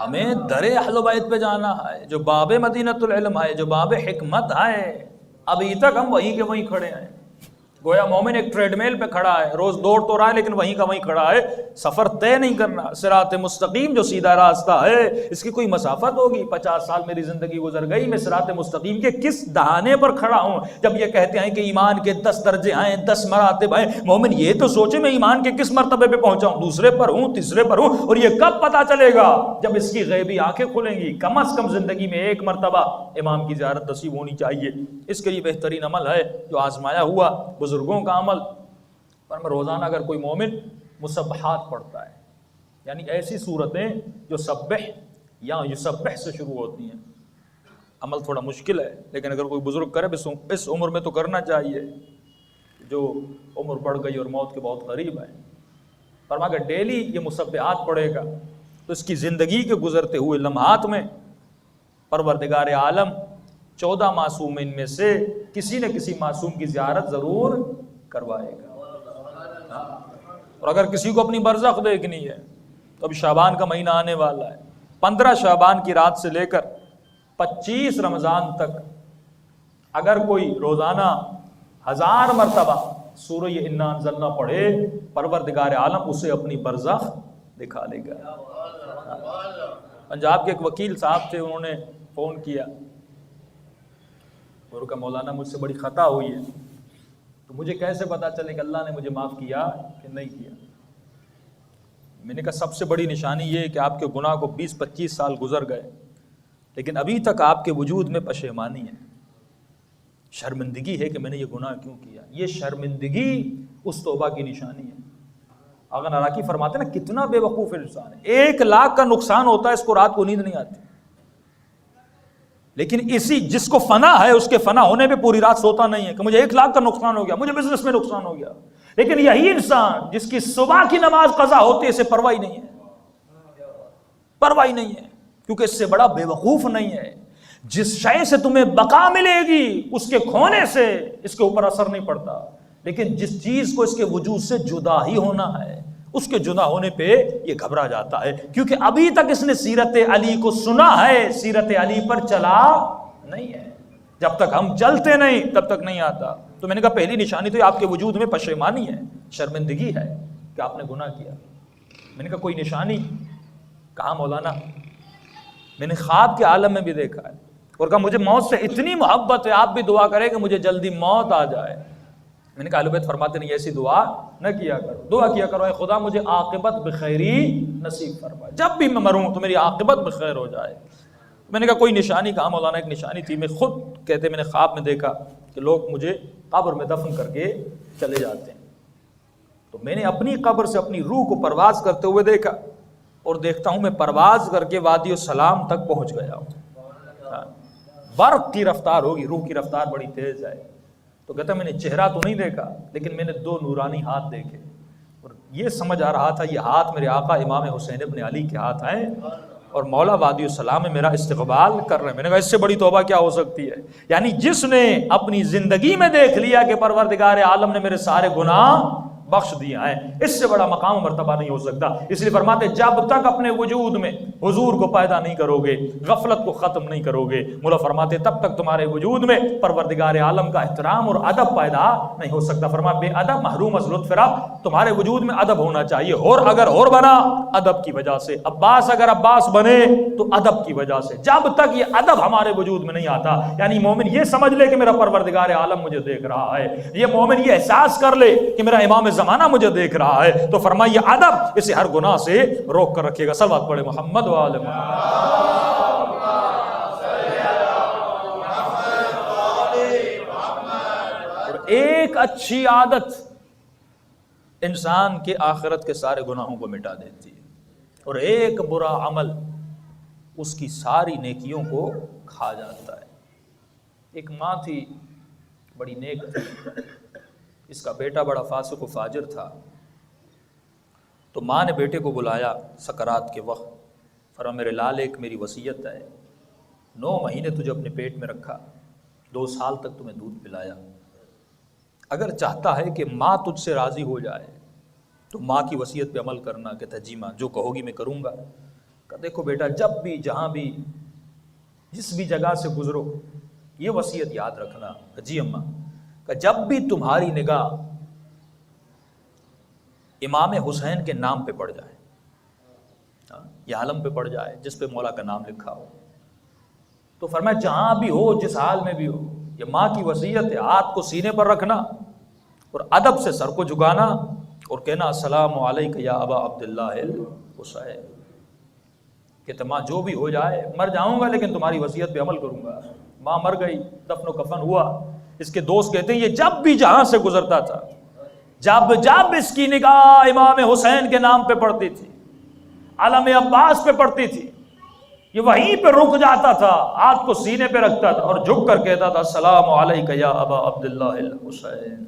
ہمیں در اہل بیت پہ جانا ہے، جو باب مدینۃ العلم ہے، جو باب حکمت ہے. ابھی تک ہم وہیں کے وہیں کھڑے ہیں. گویا مومن ایک ٹریڈ میل پہ کھڑا ہے، روز دوڑ تو رہا ہے لیکن وہیں کا وہیں کھڑا ہے. سفر طے نہیں کرنا. صراط مستقیم جو سیدھا راستہ ہے اس کی کوئی مسافت ہوگی. 50 سال میری زندگی گزر گئی، میں صراط مستقیم کے کس دہانے پر کھڑا ہوں؟ جب یہ کہتے ہیں کہ ایمان کے 10 درجے ہیں، 10 مراتب ہیں، مومن یہ تو سوچے میں ایمان کے کس مرتبے پہ پہنچا ہوں، دوسرے پر ہوں، تیسرے پر ہوں. اور یہ کب پتا چلے گا؟ جب اس کی غیبی آنکھیں کھلیں گی. کم از کم زندگی میں ایک مرتبہ امام کی زیارت نصیب ہونی چاہیے. اس کے لیے بہترین عمل ہے جو آزمایا ہوا بزرگوں کا عمل. پر روزانہ اگر کوئی مومن مسبحات پڑھتا ہے، یعنی ایسی صورتیں جو سبح یا یسبح سے شروع ہوتی ہیں. عمل تھوڑا مشکل ہے لیکن اگر کوئی بزرگ کرے اس عمر میں تو کرنا چاہیے، جو عمر بڑھ گئی اور موت کے بہت قریب ہے. پر اگر ڈیلی یہ مسبحات پڑھے گا تو اس کی زندگی کے گزرتے ہوئے لمحات میں پروردگار عالم 14 معصومین میں سے کسی نہ کسی معصوم کی زیارت ضرور کروائے گا. اور اگر کسی کو اپنی برزخ دیکھنی ہے تو اب شعبان کا مہینہ آنے والا ہے. 15 شعبان کی رات سے لے کر 25 رمضان تک اگر کوئی روزانہ 1000 مرتبہ سورہ انا انزلنا پڑھے، پروردگار عالم اسے اپنی برزخ دکھا لے گا. پنجاب کے ایک وکیل صاحب تھے، انہوں نے فون کیا اور کہا مولانا مجھ سے بڑی خطا ہوئی ہے، تو مجھے کیسے پتا چلے کہ اللہ نے مجھے معاف کیا کہ نہیں کیا؟ میں نے کہا سب سے بڑی نشانی یہ ہے کہ آپ کے گناہ کو 20-25 سال گزر گئے لیکن ابھی تک آپ کے وجود میں پشیمانی ہے، شرمندگی ہے کہ میں نے یہ گناہ کیوں کیا. یہ شرمندگی اس توبہ کی نشانی ہے. آغا نراکی فرماتے ہیں نا کتنا بے وقوف انسان ہے. 1 لاکھ کا نقصان ہوتا ہے اس کو رات کو نیند نہیں آتی، لیکن اسی جس کو فنا ہے اس کے فنا ہونے پہ پوری رات سوتا نہیں ہے کہ مجھے 1 لاکھ کا نقصان ہو گیا، مجھے بزنس میں نقصان ہو گیا. لیکن یہی انسان جس کی صبح کی نماز قضا ہوتی ہے اسے پرواہ نہیں ہے، پرواہ نہیں ہے، کیونکہ اس سے بڑا بے وقوف نہیں ہے. جس شے سے تمہیں بقا ملے گی اس کے کھونے سے اس کے اوپر اثر نہیں پڑتا. لیکن جس چیز کو اس کے وجود سے جدا ہی ہونا ہے اس کے جدا ہونے پہ یہ گھبرا جاتا ہے، کیونکہ ابھی تک اس نے سیرت علی کو سنا ہے، سیرت علی پر چلا نہیں ہے۔ جب تک ہم چلتے نہیں تب تک نہیں آتا۔ تو میں نے کہا پہلی نشانی تو آپ کے وجود میں پشیمانی ہے، شرمندگی ہے کہ آپ نے گناہ کیا۔ میں نے کہا کوئی نشانی؟ کہا مولانا میں نے خواب کے عالم میں بھی دیکھا ہے، اور کہا مجھے موت سے اتنی محبت ہے، آپ بھی دعا کریں کہ مجھے جلدی موت آ جائے۔ میں نے کہا اہل بیت فرماتے نہیں ایسی دعا نہ کیا کرو، دعا کیا کرو اے خدا مجھے عاقبت بخیری نصیب فرما، جب بھی میں مروں تو میری عاقبت بخیر ہو جائے۔ میں نے کہا کوئی نشانی؟ کہا مولانا ایک نشانی تھی، میں خود کہتے میں نے خواب میں دیکھا کہ لوگ مجھے قبر میں دفن کر کے چلے جاتے ہیں، تو میں نے اپنی قبر سے اپنی روح کو پرواز کرتے ہوئے دیکھا، اور دیکھتا ہوں میں پرواز کر کے وادی السلام تک پہنچ گیا ہوں۔ برق کی رفتار ہوگی، روح کی رفتار بڑی تیز ہے۔ تو کہتا میں نے چہرہ تو نہیں دیکھا لیکن میں نے دو نورانی ہاتھ دیکھے، اور یہ سمجھ آ رہا تھا یہ ہاتھ میرے آقا امام حسین ابن علی کے ہاتھ ہیں، اور مولا وادی السلام میں میرا استقبال کر رہے ہیں۔ میں نے کہا اس سے بڑی توبہ کیا ہو سکتی ہے؟ یعنی جس نے اپنی زندگی میں دیکھ لیا کہ پروردگار عالم نے میرے سارے گناہ بخش دیا ہے، اس سے بڑا مقام و مرتبہ نہیں ہو سکتا۔ اس لیے فرماتے جب تک اپنے وجود میں حضور کو پیدا نہیں کرو گے، غفلت کو ختم نہیں کرو گے، مولا فرماتے تب تک تمہارے وجود میں پروردگار عالم کا احترام اور ادب پیدا نہیں ہو سکتا۔ فرما بے ادب محروم از لطف رب، تمہارے وجود میں ادب ہونا چاہیے، اور اگر اور بنا ادب کی وجہ سے، عباس اگر عباس بنے تو ادب کی وجہ سے۔ جب تک یہ ادب ہمارے وجود میں نہیں آتا، یعنی مومن یہ سمجھ لے کہ میرا پروردگار عالم مجھے دیکھ رہا ہے، یہ مومن یہ احساس کر لے کہ میرا امام زمانہ مجھے دیکھ رہا ہے، تو فرمائیے ادب اسے ہر گناہ سے روک کر رکھے گا۔ صلوات پڑھے محمد و آل محمد۔ اور ایک اچھی عادت انسان کے آخرت کے سارے گناہوں کو مٹا دیتی ہے، اور ایک برا عمل اس کی ساری نیکیوں کو کھا جاتا ہے۔ ایک ماں تھی بڑی نیک تھی، اس کا بیٹا بڑا فاسق و فاجر تھا، تو ماں نے بیٹے کو بلایا سکرات کے وقت، فرمایا میرے لال ایک میری وصیت ہے، 9 مہینے تجھے اپنے پیٹ میں رکھا، 2 سال تک تمہیں دودھ پلایا، اگر چاہتا ہے کہ ماں تجھ سے راضی ہو جائے تو ماں کی وصیت پہ عمل کرنا۔ کہتا ہے جی ماں جو کہو گی میں کروں گا۔ کہ دیکھو بیٹا جب بھی جہاں بھی جس بھی جگہ سے گزرو یہ وصیت یاد رکھنا۔ جی اماں۔ کہ جب بھی تمہاری نگاہ امام حسین کے نام پہ پڑ جائے، یہ عالم پہ پڑ جائے جس پہ مولا کا نام لکھا ہو، تو فرمایا جہاں بھی ہو جس حال میں بھی ہو، یہ ماں کی وصیت ہے، ہاتھ کو سینے پر رکھنا اور ادب سے سر کو جھکانا اور کہنا السلام علیک یا ابا عبداللہ الحسین، کہ ماں جو بھی ہو جائے مر جاؤں گا لیکن تمہاری وصیت پہ عمل کروں گا۔ ماں مر گئی، دفن و کفن ہوا۔ اس کے دوست کہتے ہیں یہ جب بھی جہاں سے گزرتا تھا، جب اس کی نگاہ امام حسین کے نام پہ پڑتی تھی، علم عباس پہ پڑتی تھی، یہ وہیں پہ رک جاتا تھا، ہاتھ کو سینے پہ رکھتا تھا اور جھک کر کہتا تھا السلام علیک یا ابا عبداللہ الحسین۔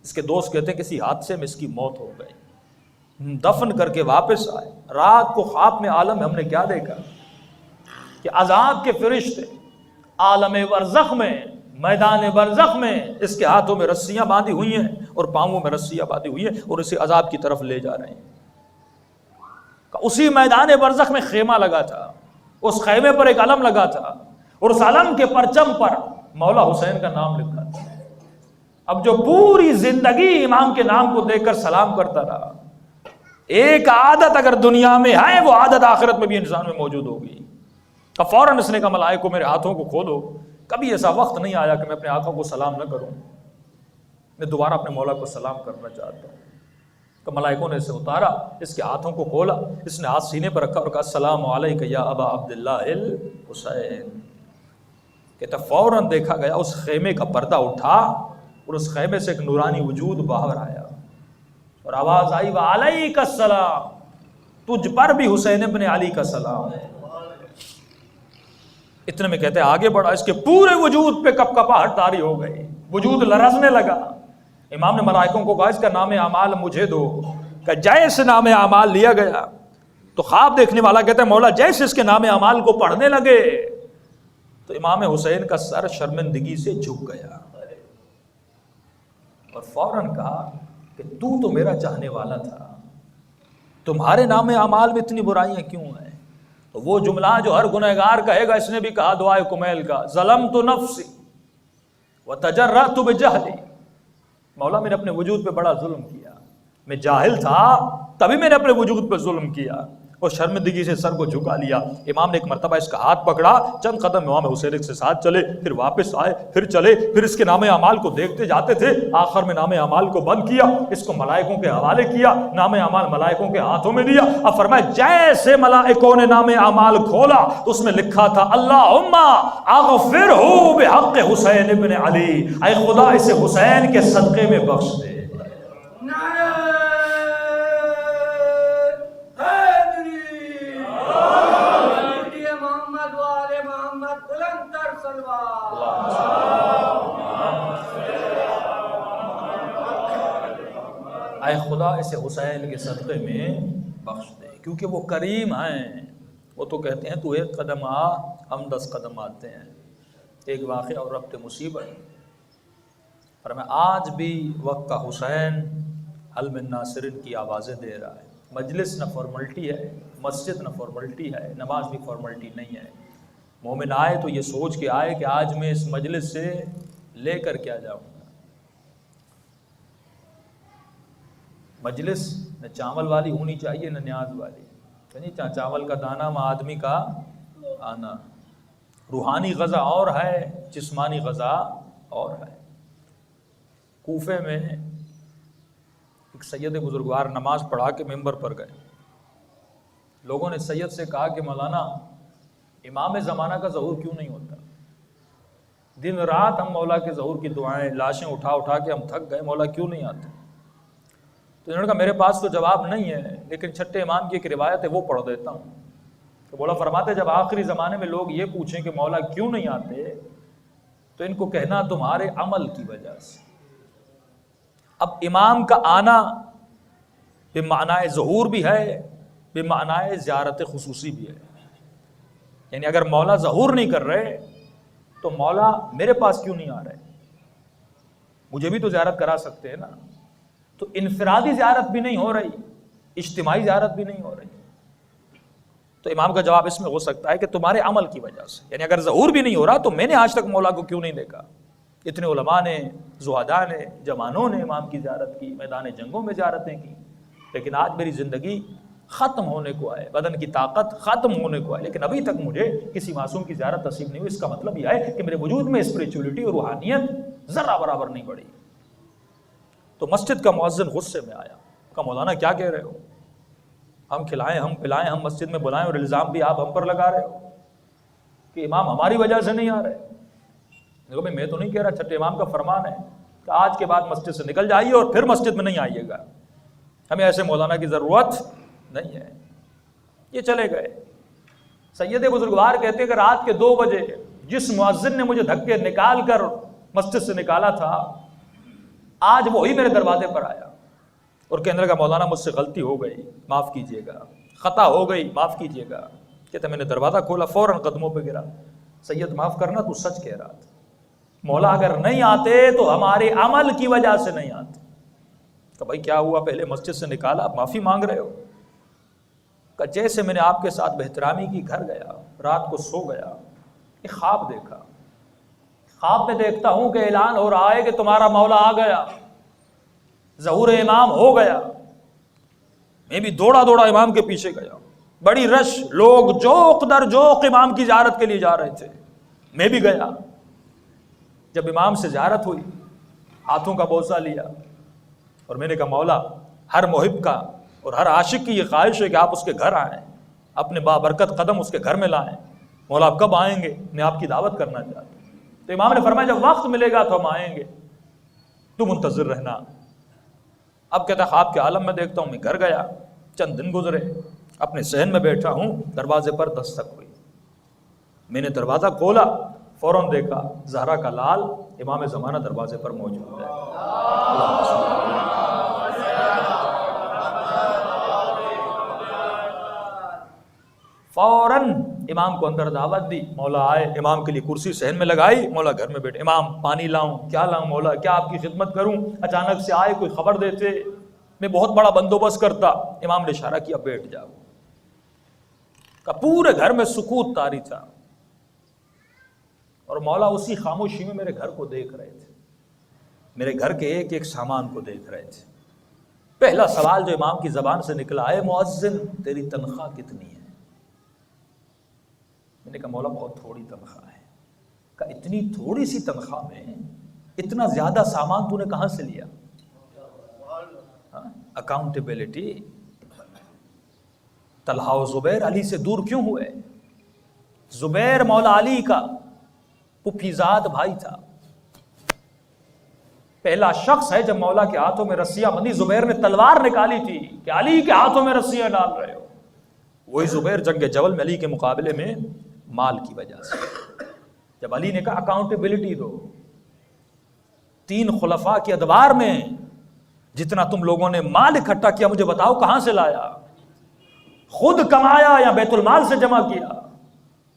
اس کے دوست کہتے ہیں کسی حادثے میں اس کی موت ہو گئی، دفن کر کے واپس آئے، رات کو خواب میں عالم ہم نے کیا دیکھا کہ عذاب کے فرشتے عالم برزخ میں، میدان برزخ میں اس کے ہاتھوں میں رسیاں باندھی ہوئی ہیں اور پاؤں میں رسیاں باندھی ہوئی ہیں اور اسے عذاب کی طرف لے جا رہے ہیں۔ اسی میدان برزخ میں خیمہ لگا تھا، اس خیمے پر ایک علم لگا تھا اور اس علم کے پرچم پر مولا حسین کا نام لکھا تھا۔ اب جو پوری زندگی امام کے نام کو دیکھ کر سلام کرتا رہا، ایک عادت اگر دنیا میں ہے وہ عادت آخرت میں بھی انسان میں موجود ہوگی۔ فوراً اس نے کہا ملائکوں میرے ہاتھوں کو کھولو۔ کبھی ایسا وقت نہیں آیا کہ میں اپنے آقا کو سلام نہ کروں، میں دوبارہ اپنے مولا کو سلام کرنا چاہتا ہوں۔ تو ملائکوں نے اسے اتارا، اس کے ہاتھوں کو کھولا، اس نے ہاتھ سینے پر رکھا اور کہا السلام علیک یا ابا عبداللہ الحسین۔ کہتا فوراً دیکھا گیا اس خیمے کا پردہ اٹھا اور اس خیمے سے ایک نورانی وجود باہر آیا اور آواز آئی وعلیک السلام، تجھ پر بھی حسین ابن علی کا سلام۔ اتنے میں کہتے ہیں آگے بڑھا، اس کے پورے وجود پہ کپ کپاہٹ طاری ہو گئی، وجود لرزنے لگا۔ امام نے ملائکوں کو کہا اس کا نام اعمال مجھے دو، کہ جیسے نام اعمال لیا گیا تو خواب دیکھنے والا کہتا ہے مولا جیسے اس کے نام اعمال کو پڑھنے لگے تو امام حسین کا سر شرمندگی سے جھک گیا اور فوراً کہا کہ تو میرا چاہنے والا تھا، تمہارے نام اعمال میں اتنی برائیاں کیوں ہیں؟ تو وہ جملہ جو ہر گنہگار کہے گا، اس نے بھی کہا دعائے کمیل کا، ظلمت نفسی وتجرأت بجہلی، مولا میں نے اپنے وجود پہ بڑا ظلم کیا، میں جاہل تھا تبھی میں نے اپنے وجود پہ ظلم کیا اور شرمندگی سے سر کو جھکا لیا۔ امام نے ایک مرتبہ اس کا ہاتھ پکڑا، چند قدم امام حسین سے ساتھ چلے، پھر واپس آئے، پھر چلے، پھر اس کے نام اعمال کو دیکھتے جاتے تھے، آخر میں نام اعمال کو بند کیا، اس کو ملائکوں کے حوالے کیا، نام اعمال ملائکوں کے ہاتھوں میں دیا۔ اب فرمایا جیسے ملائکوں نے نام اعمال کھولا تو اس میں لکھا تھا اللہم اغفرہ بحق حسین ابن علی، اے خدا اسے حسین کے صدقے میں بخش دے۔ اے خدا اسے حسین کے صدقے میں بخش دے، کیونکہ وہ کریم ہیں۔ وہ تو کہتے ہیں تو ایک قدم آ ہم 10 قدم آتے ہیں۔ ایک واقعہ اور ربط مصیبت، پر میں آج بھی وقت کا حسین حل من ناصرین کی آوازیں دے رہا ہے۔ مجلس نہ فارملٹی ہے، مسجد نہ فارملٹی ہے، نماز بھی فارملٹی نہیں ہے۔ مومن آئے تو یہ سوچ کے آئے کہ آج میں اس مجلس سے لے کر کیا جاؤں گا۔ مجلس نہ چاول والی ہونی چاہیے نہ نیاز والی، یعنی چاول کا دانہ میں آدمی کا آنا۔ روحانی غذا اور ہے، جسمانی غذا اور ہے۔ کوفے میں ایک سید بزرگوار نماز پڑھا کے ممبر پر گئے، لوگوں نے سید سے کہا کہ مولانا امام زمانہ کا ظہور کیوں نہیں ہوتا؟ دن رات ہم مولا کے ظہور کی دعائیں، لاشیں اٹھا اٹھا کے ہم تھک گئے، مولا کیوں نہیں آتے؟ تو انہوں نے کہا میرے پاس تو جواب نہیں ہے، لیکن چھٹے امام کی ایک روایت ہے وہ پڑھ دیتا ہوں۔ تو مولا فرماتے جب آخری زمانے میں لوگ یہ پوچھیں کہ مولا کیوں نہیں آتے تو ان کو کہنا تمہارے عمل کی وجہ سے۔ اب امام کا آنا بمعنی ظہور بھی ہے، بمعنی زیارت خصوصی بھی ہے۔ یعنی اگر مولا ظہور نہیں کر رہے تو مولا میرے پاس کیوں نہیں آ رہے؟ مجھے بھی تو زیارت کرا سکتے ہیں نا۔ تو انفرادی زیارت بھی نہیں ہو رہی، اجتماعی زیارت بھی نہیں ہو رہی۔ تو امام کا جواب اس میں ہو سکتا ہے کہ تمہارے عمل کی وجہ سے، یعنی اگر ظہور بھی نہیں ہو رہا تو میں نے آج تک مولا کو کیوں نہیں دیکھا؟ اتنے علماء نے، زہداء نے، جوانوں نے امام کی زیارت کی، میدان جنگوں میں زیارتیں کی، لیکن آج میری زندگی ختم ہونے کو آئے، بدن کی طاقت ختم ہونے کو آئے، لیکن ابھی تک مجھے کسی معصوم کی زیارت نصیب نہیں ہوئی۔ اس کا مطلب یہ ہے کہ میرے وجود میں اسپریچولیٹی اور روحانیت ذرہ برابر نہیں بڑھی۔ تو مسجد کا مؤذن غصے میں آیا، کہا مولانا کیا کہہ رہے ہو؟ ہم کھلائیں، ہم پلائیں، ہم مسجد میں بلائیں اور الزام بھی آپ ہم پر لگا رہے ہو کہ امام ہماری وجہ سے نہیں آ رہے۔ دیکھو بھائی میں تو نہیں کہہ رہا، چھٹے امام کا فرمان ہے کہ آج کے بعد مسجد سے نکل جائیے اور پھر مسجد میں نہیں آئیے گا، ہمیں ایسے مولانا کی ضرورت نہیں ہے۔ یہ چلے گئے۔ سید بزرگوار کہتے ہیں کہ رات کے 2 بجے جس مؤذن نے مجھے دھکے نکال کر مسجد سے نکالا تھا آج وہی میرے دروازے پر آیا اور کہنے لگا مولانا مجھ سے غلطی ہو گئی، معاف کیجیے گا، خطا ہو گئی، معاف کیجیے گا۔ کہتے میں نے دروازہ کھولا، فوراً قدموں پہ گرا، سید معاف کرنا تو سچ کہہ رہا تھا، مولا اگر نہیں آتے تو ہمارے عمل کی وجہ سے نہیں آتے۔ کہ بھائی کیا ہوا؟ پہلے مسجد سے نکالا، آپ معافی مانگ رہے ہو؟ کہ جیسے میں نے آپ کے ساتھ بہترامی کی، گھر گیا، رات کو سو گیا، ایک خواب دیکھا، خواب میں دیکھتا ہوں کہ اعلان ہو رہا ہے کہ تمہارا مولا آ گیا، ظہور امام ہو گیا۔ میں بھی دوڑا دوڑا امام کے پیچھے گیا، بڑی رش، لوگ جوق در جوق امام کی زیارت کے لیے جا رہے تھے، میں بھی گیا۔ جب امام سے زیارت ہوئی، ہاتھوں کا بوسہ لیا اور میں نے کہا مولا ہر محب کا اور ہر عاشق کی یہ خواہش ہے کہ آپ اس کے گھر آئیں، اپنے بابرکت قدم اس کے گھر میں لائیں، مولا آپ کب آئیں گے؟ میں آپ کی دعوت کرنا چاہتا ہوں۔ تو امام نے فرمایا جب وقت ملے گا تو ہم آئیں گے، تو منتظر رہنا۔ اب کہتا خواب کے عالم میں دیکھتا ہوں، میں گھر گیا، چند دن گزرے، اپنے صحن میں بیٹھا ہوں، دروازے پر دستک ہوئی، میں نے دروازہ کھولا، فوراً دیکھا زہرا کا لال امام زمانہ دروازے پر موجود ہے۔ فوراً امام کو اندر دعوت دی، مولا آئے، امام کے لیے کرسی صحن میں لگائی، مولا گھر میں بیٹھے، امام پانی لاؤں، کیا لاؤں مولا، کیا آپ کی خدمت کروں؟ اچانک سے آئے، کوئی خبر دیتے، میں بہت بڑا بندوبست کرتا۔ امام نے اشارہ کیا بیٹھ جاؤ، کہ پورے گھر میں سکوت طاری تھا، اور مولا اسی خاموشی میں میرے گھر کو دیکھ رہے تھے، میرے گھر کے ایک ایک سامان کو دیکھ رہے تھے۔ پہلا سوال جو امام کی زبان سے نکلا، اے مؤذن تیری تنخواہ کتنی ہے؟ میں نے کہا مولا بہت تھوڑی تنخواہ ہے۔ کہا اتنی تھوڑی سی تنخواہ میں اتنا زیادہ سامان تو نے کہاں سے لیا؟ اکاؤنٹیبلٹی۔ طلحہ و زبیر علی سے دور کیوں ہوئے؟ زبیر مولا علی کا پھپھیزاد بھائی تھا، پہلا شخص ہے جب مولا کے ہاتھوں میں رسیاں بندھی، زبیر نے تلوار نکالی تھی کہ علی کے ہاتھوں میں رسیاں ڈال رہے ہو۔ وہی زبیر جنگ جول میں علی کے مقابلے میں مال کی وجہ سے، جب علی نے کہا اکاؤنٹیبلٹی دو، 3 خلفاء کے ادوار میں جتنا تم لوگوں نے مال اکٹھا کیا مجھے بتاؤ کہاں سے لایا؟ خود کمایا یا بیت المال سے جمع کیا؟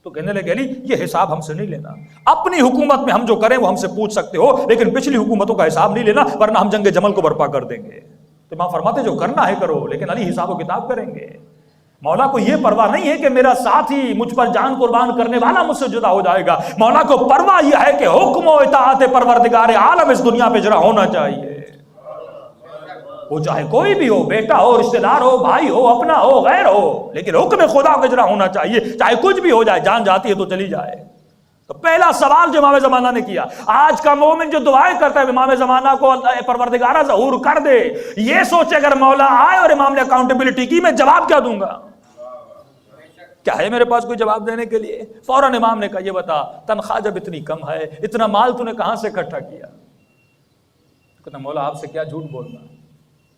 تو کہنے لگے علی یہ حساب ہم سے نہیں لینا، اپنی حکومت میں ہم جو کریں وہ ہم سے پوچھ سکتے ہو، لیکن پچھلی حکومتوں کا حساب نہیں لینا ورنہ ہم جنگ جمل کو برپا کر دیں گے۔ تو امام فرماتے جو کرنا ہے کرو، لیکن علی حساب و کتاب کریں گے۔ مولا کو یہ پرواہ نہیں ہے کہ میرا ساتھی مجھ پر جان قربان کرنے والا مجھ سے جدا ہو جائے گا، مولا کو پرواہ یہ ہے کہ حکم و اطاعت پروردگار عالم اس دنیا پہ اجرا ہونا چاہیے، وہ چاہے کوئی بھی ہو، بیٹا ہو، رشتہ دار ہو، بھائی ہو، اپنا ہو، غیر ہو، لیکن حکم خدا کا اجرا ہونا چاہیے، چاہے کچھ بھی ہو جائے، جان جاتی ہے تو چلی جائے۔ تو پہلا سوال جو امام زمانہ نے کیا، آج کا مومن جو دعائیں کرتا ہے امام زمانہ کو پروردگارہ ظہور کر دے، یہ سوچے اگر مولا آئے اور امام نے اکاؤنٹیبلٹی کی میں جواب کیا دوں گا؟ کیا ہے میرے پاس کوئی جواب دینے کے لیے؟ فوراً امام نے کہا یہ بتا تنخواہ جب اتنی کم ہے اتنا مال تو نے کہاں سے اکٹھا کیا؟ کہتا مولا آپ سے کیا جھوٹ بولنا،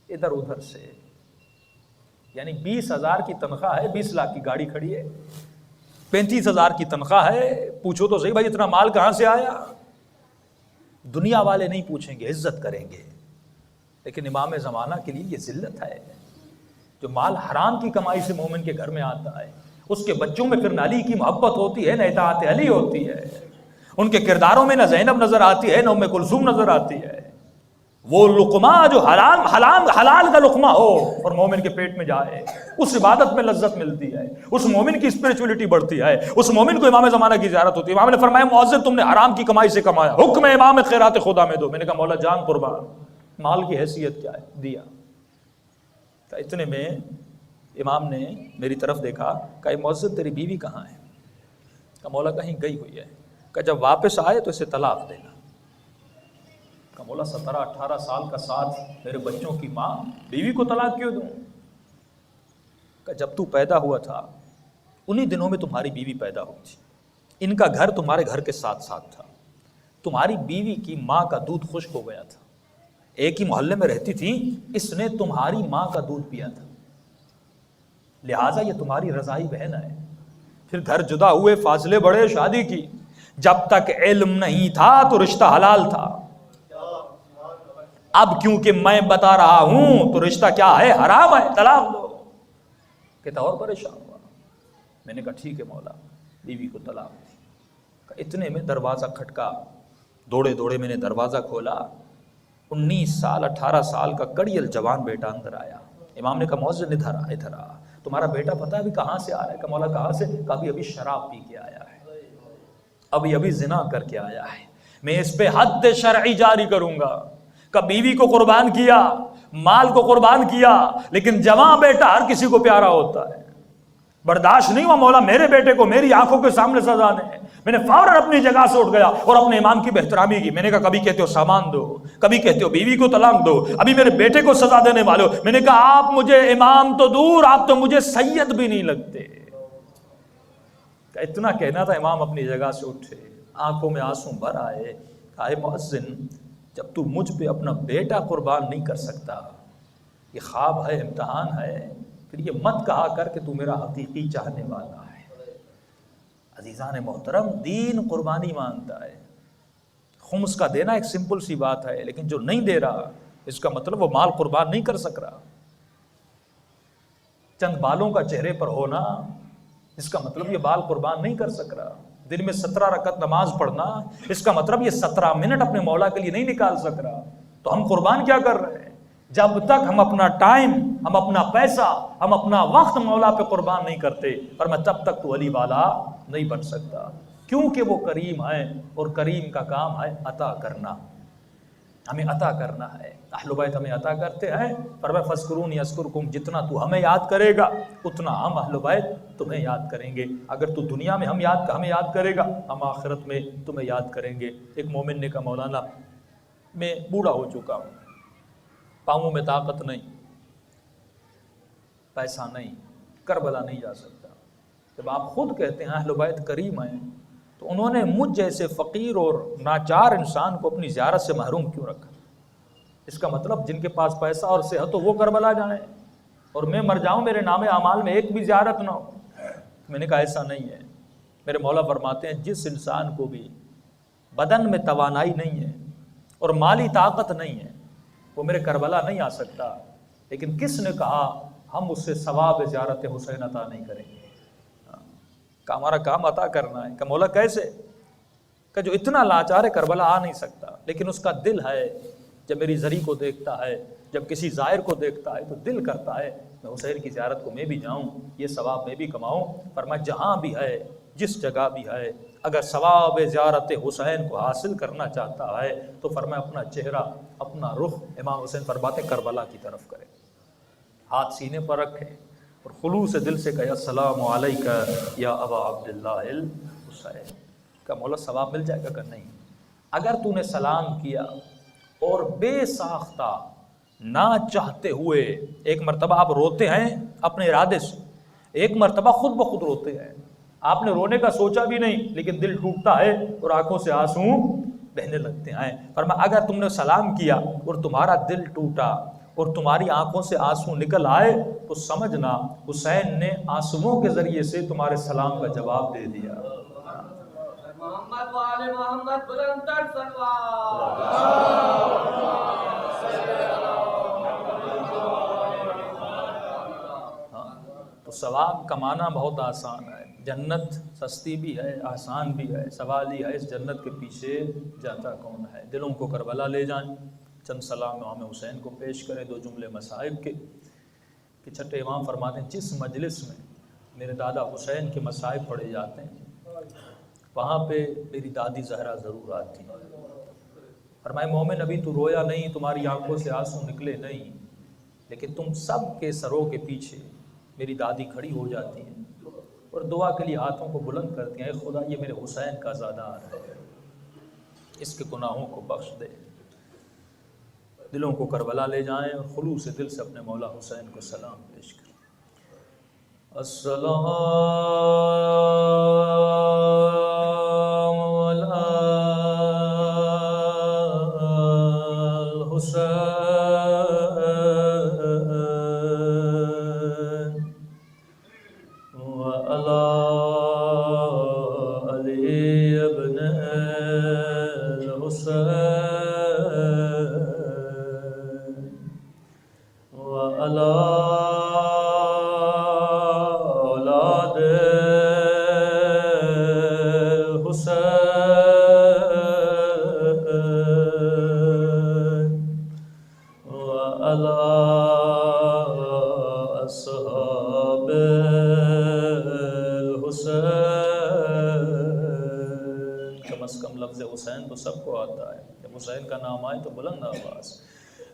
ادھر ادھر سے، یعنی 20,000 کی تنخواہ ہے، 20 لاکھ کی گاڑی کھڑی ہے، 35,000 کی تنخواہ ہے، پوچھو تو صحیح بھائی اتنا مال کہاں سے آیا؟ دنیا والے نہیں پوچھیں گے، عزت کریں گے، لیکن امام زمانہ کے لیے یہ ذلت ہے۔ جو مال حرام کی کمائی سے مومن کے گھر میں آتا ہے، اس کے بچوں میں پھر نہ علی کی محبت ہوتی ہے نہ اطاعت علی ہوتی ہے، ان کے کرداروں میں نہ زینب نظر آتی ہے نہ ام کلثوم نظر آتی ہے۔ وہ لقمہ جو حلال کا لقمہ ہو اور مومن کے پیٹ میں جائے، اس عبادت میں لذت ملتی ہے، اس مومن کی اسپرچولیٹی بڑھتی ہے، اس مومن کو امام زمانہ کی زیارت ہوتی ہے۔ امام نے فرمایا مؤذن تم نے حرام کی کمائی سے کمایا، حکم امام خیرات خدا میں دو۔ میں نے کہا مولا جان قربان، مال کی حیثیت کیا ہے؟ دیا۔ اتنے میں امام نے میری طرف دیکھا، کہا مؤذن تیری بیوی کہاں ہے؟ کہا مولا کہیں گئی ہوئی ہے۔ کہا جب واپس آئے تو اسے طلاق دینا۔ کہا مولا 17-18 سال کا ساتھ میرے بچوں کی ماں، بیوی کو طلاق کیوں دوں؟ کہا جب تو پیدا ہوا تھا انہی دنوں میں تمہاری بیوی پیدا ہوئی تھی، ان کا گھر تمہارے گھر کے ساتھ ساتھ تھا، تمہاری بیوی کی ماں کا دودھ خشک ہو گیا تھا، ایک ہی محلے میں رہتی تھی، اس نے تمہاری ماں کا دودھ پیا تھا، لہٰذا یہ تمہاری رضائی بہن ہے۔ پھر گھر جدا ہوئے، فاصلے بڑھے، شادی کی، جب تک علم نہیں تھا تو رشتہ حلال تھا، اب کیونکہ میں بتا رہا ہوں تو رشتہ کیا ہے؟ حرام ہے، طلاق دو۔ کہتا اور پریشان ہوا۔ میں نے کہا ٹھیک ہے مولا، بیوی کو طلاق دی۔ اتنے میں دروازہ کھٹکا، دوڑے دوڑے میں نے دروازہ کھولا، 19 سال 18 سال کا کڑیل جوان بیٹا اندر آیا۔ امام نے کہا مؤذن ادھر آ، ادھر آ، تمہارا بیٹا پتہ ہے ابھی کہاں سے آ رہا ہے؟ کہ مولا کہاں سے؟ کہ ابھی شراب پی کے آیا ہے، ابھی زنا کر کے آیا ہے، میں اس پہ حد شرعی جاری کروں گا۔ کہ بیوی کو قربان کیا، مال کو قربان کیا، لیکن جوان بیٹا ہر کسی کو پیارا ہوتا ہے۔ برداشت نہیں ہوا مولا میرے بیٹے کو میری آنکھوں کے سامنے سزا دیں۔ میں نے فوراً اپنی جگہ سے اٹھ گیا اور اپنے امام کی بہترامی کی۔ میں نے کہا کبھی کہتے ہو سامان دو، کبھی کہتے ہو بیوی کو طلاق دو، ابھی میرے بیٹے کو سزا دینے والے ہو۔ میں نے کہا آپ مجھے امام تو دور، آپ تو مجھے سید بھی نہیں لگتے۔ اتنا کہنا تھا، امام اپنی جگہ سے اٹھے، آنکھوں میں آنسو بھر آئے۔ کہا اے مؤذن جب تو مجھ پہ اپنا بیٹا قربان نہیں کر سکتا، یہ خواب ہے، امتحان ہے، پھر یہ مت کہا کر کہ تو میرا حقیقی چاہنے والا ہے۔ عزیزان محترم، دین قربانی مانگتا ہے۔ خمس کا دینا ایک سمپل سی بات ہے، لیکن جو نہیں دے رہا اس کا مطلب وہ مال قربان نہیں کر سک رہا۔ چند بالوں کا چہرے پر ہونا اس کا مطلب یہ بال قربان نہیں کر سک رہا. دن میں 17 رکعت نماز پڑھنا، اس کا مطلب یہ 17 منٹ اپنے مولا کے لیے نہیں نکال سک رہا. تو ہم قربان کیا کر رہے ہیں؟ جب تک ہم اپنا ٹائم، ہم اپنا پیسہ، ہم اپنا وقت مولا پہ قربان نہیں کرتے، فرمایا تب تک تو ولی والا نہیں بن سکتا. کیونکہ وہ کریم ہے، اور کریم کا کام ہے عطا کرنا. ہمیں عطا کرنا ہے. اہل بیت ہمیں عطا کرتے ہیں. فرمایا فاذکرونی اذکرکم، جتنا تو ہمیں یاد کرے گا اتنا ہم اہل بیت تمہیں یاد کریں گے. اگر تو دنیا میں ہمیں یاد کرے گا، ہم آخرت میں تمہیں یاد کریں گے. ایک مومن نے کہا مولانا میں بوڑھا ہو چکا ہوں، پاؤں میں طاقت نہیں، پیسہ نہیں، کربلا نہیں جا سکتا. جب آپ خود کہتے ہیں اہل بیت کریم ہیں، تو انہوں نے مجھ جیسے فقیر اور ناچار انسان کو اپنی زیارت سے محروم کیوں رکھا؟ اس کا مطلب جن کے پاس پیسہ اور صحت ہو وہ کربلا جائیں، اور میں مر جاؤں میرے نام اعمال میں ایک بھی زیارت نہ ہو. میں نے کہا ایسا نہیں ہے. میرے مولا فرماتے ہیں جس انسان کو بھی بدن میں توانائی نہیں ہے اور مالی طاقت نہیں ہے، وہ میرے کربلا نہیں آ سکتا. لیکن کس نے کہا ہم اس سے ثواب زیارت حسین عطا نہیں کریں گے؟ کہ ہمارا کام عطا کرنا ہے. کہ مولا کیسے؟ کہ جو اتنا لاچار ہے کربلا آ نہیں سکتا، لیکن اس کا دل ہے. جب میری زری کو دیکھتا ہے، جب کسی زائر کو دیکھتا ہے، تو دل کرتا ہے میں حسین کی زیارت کو میں بھی جاؤں، یہ ثواب میں بھی کماؤں. فرمایا جہاں بھی ہے، جس جگہ بھی ہے، اگر ثواب زیارت حسین کو حاصل کرنا چاہتا ہے تو فرمایا اپنا چہرہ، اپنا رخ امام حسین فرماتے کربلا کی طرف کرے، ہاتھ سینے پر رکھے اور خلوص دل سے کہے السلام علیکہ یا ابا عبداللہ الحسین. کا مولا ثواب مل جائے گا کہ نہیں؟ اگر تو نے سلام کیا اور بے ساختہ نہ چاہتے ہوئے، ایک مرتبہ آپ روتے ہیں اپنے ارادے سے، ایک مرتبہ خود بخود روتے ہیں، آپ نے رونے کا سوچا بھی نہیں لیکن دل ٹوٹتا ہے اور آنکھوں سے آنسو بہنے لگتے ہیں. فرمایا اگر تم نے سلام کیا اور تمہارا دل ٹوٹا اور تمہاری آنکھوں سے آنسو نکل آئے تو سمجھنا حسین نے آنسوؤں کے ذریعے سے تمہارے سلام کا جواب دے دیا. محمد وآل محمد بلند تر تو ثواب کمانا بہت آسان ہے. جنت سستی بھی ہے، آسان بھی ہے. سوال یہ ہے اس جنت کے پیچھے جاتا کون ہے؟ دلوں کو کربلا لے جائیں. چند سلام امام حسین کو پیش کریں. دو جملے مصائب کے کہ چھٹے امام فرماتے ہیں جس مجلس میں میرے دادا حسین کے مصائب پڑھے جاتے ہیں وہاں پہ میری دادی زہرا ضرور آتی. فرمائے مومن ابھی تو رویا نہیں، تمہاری آنکھوں سے آنسو نکلے نہیں، لیکن تم سب کے سروں کے پیچھے میری دادی کھڑی ہو جاتی ہیں اور دعا کے لیے ہاتھوں کو بلند کرتی ہیں، اے خدا یہ میرے حسین کا زادار ہے، اس کے گناہوں کو بخش دے. دلوں کو کربلا لے جائیں اور خلوص دل سے اپنے مولا حسین کو سلام پیش کریں. السلام علی الحسین وعلی علی ابن الحسین وعلی حسین تو سب کو آتا ہے. جب حسین کا نام آئے تو بلند آواز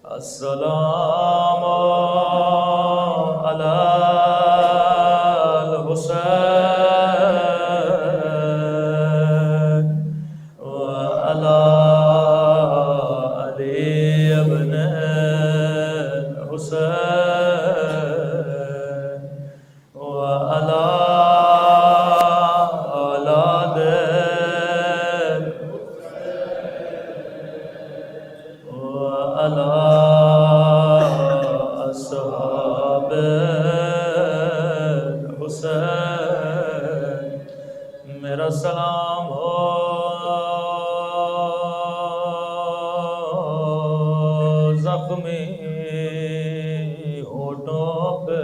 السلام علی الحسین وعلی علی ابن الحسین وعلی اصحاب حسین. میرا سلام ہو زخمی ہونٹوں پہ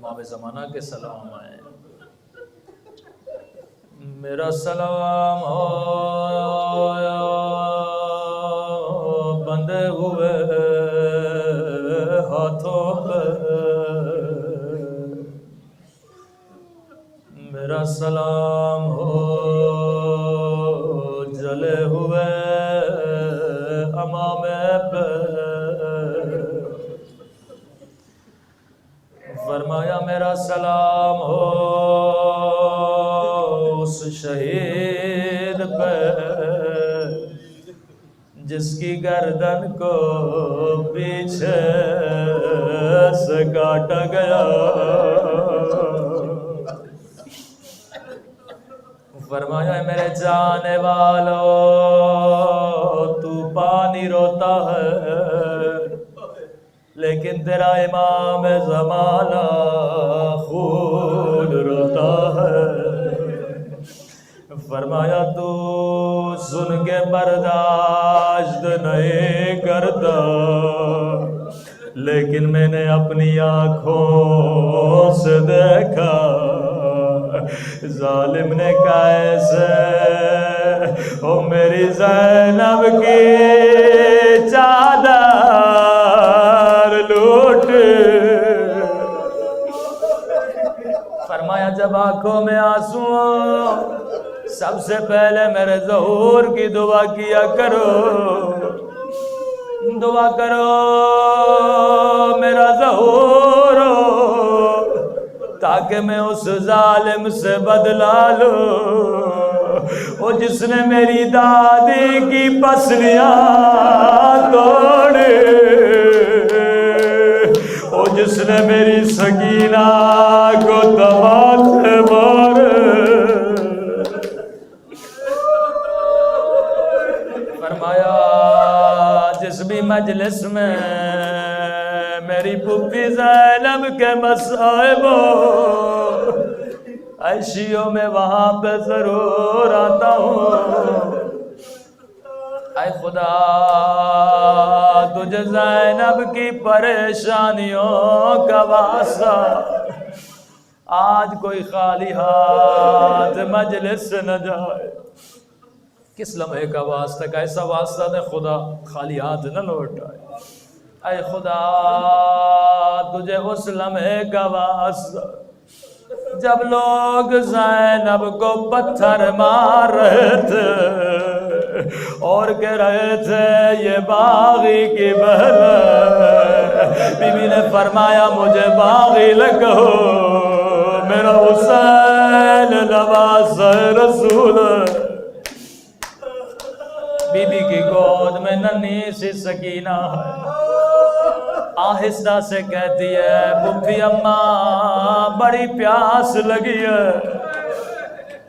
امام زمانہ کے سلام آئے. میرا سلام ہو بندے ہوئے ہاتھوں پہ، میرا سلام ہو جلے ہوئے امامے پہ. فرمایا میرا سلام ہو اس شہید پہ جس کی گردن کو پیچھے سے کاٹا گیا. فرمایا میرے جانے والو تو پانی روتا ہے لیکن تیرا امام زمانہ خون روتا ہے. فرمایا تو سن کے برداشت نہیں کرتا لیکن میں نے اپنی آنکھوں سے دیکھا ظالم نے کیسے او میری زینب کی چادر لوٹ. فرمایا جب آنکھوں میں آنسو سب سے پہلے میرے ظہور کی دعا کیا کرو، دعا کرو میرا ظہور ہو تاکہ میں اس ظالم سے بدلا لوں وہ جس نے میری دادی کی پسلیاں توڑی، وہ جس نے میری سکینہ کو تماچے مارے. فرمایا جس بھی مجلس میں میری پھوپھی زینب کے مصائب عیشیوں میں وہاں پہ ضرور آتا ہوں. اے خدا تجھے زینب کی پریشانیوں کا واسطہ آج کوئی خالی ہاتھ مجلس سے نہ جائے. کس لمحے کا واسطہ کا ایسا واسطہ دے خدا خالی ہاتھ نہ لوٹائے. اے خدا تجھے اس لمحے کا واسطہ جب لوگ زینب کو پتھر مار رہے تھے اور کہہ رہے تھے یہ باغی کی بہن ہے، بی بی نے فرمایا مجھے باغی لگو میرا حسین نواز رسول. بی بی کی گود میں ننھی سی سکینہ ہے، آہستہ سے کہتی ہے پھوپھی اماں بڑی پیاس لگی ہے.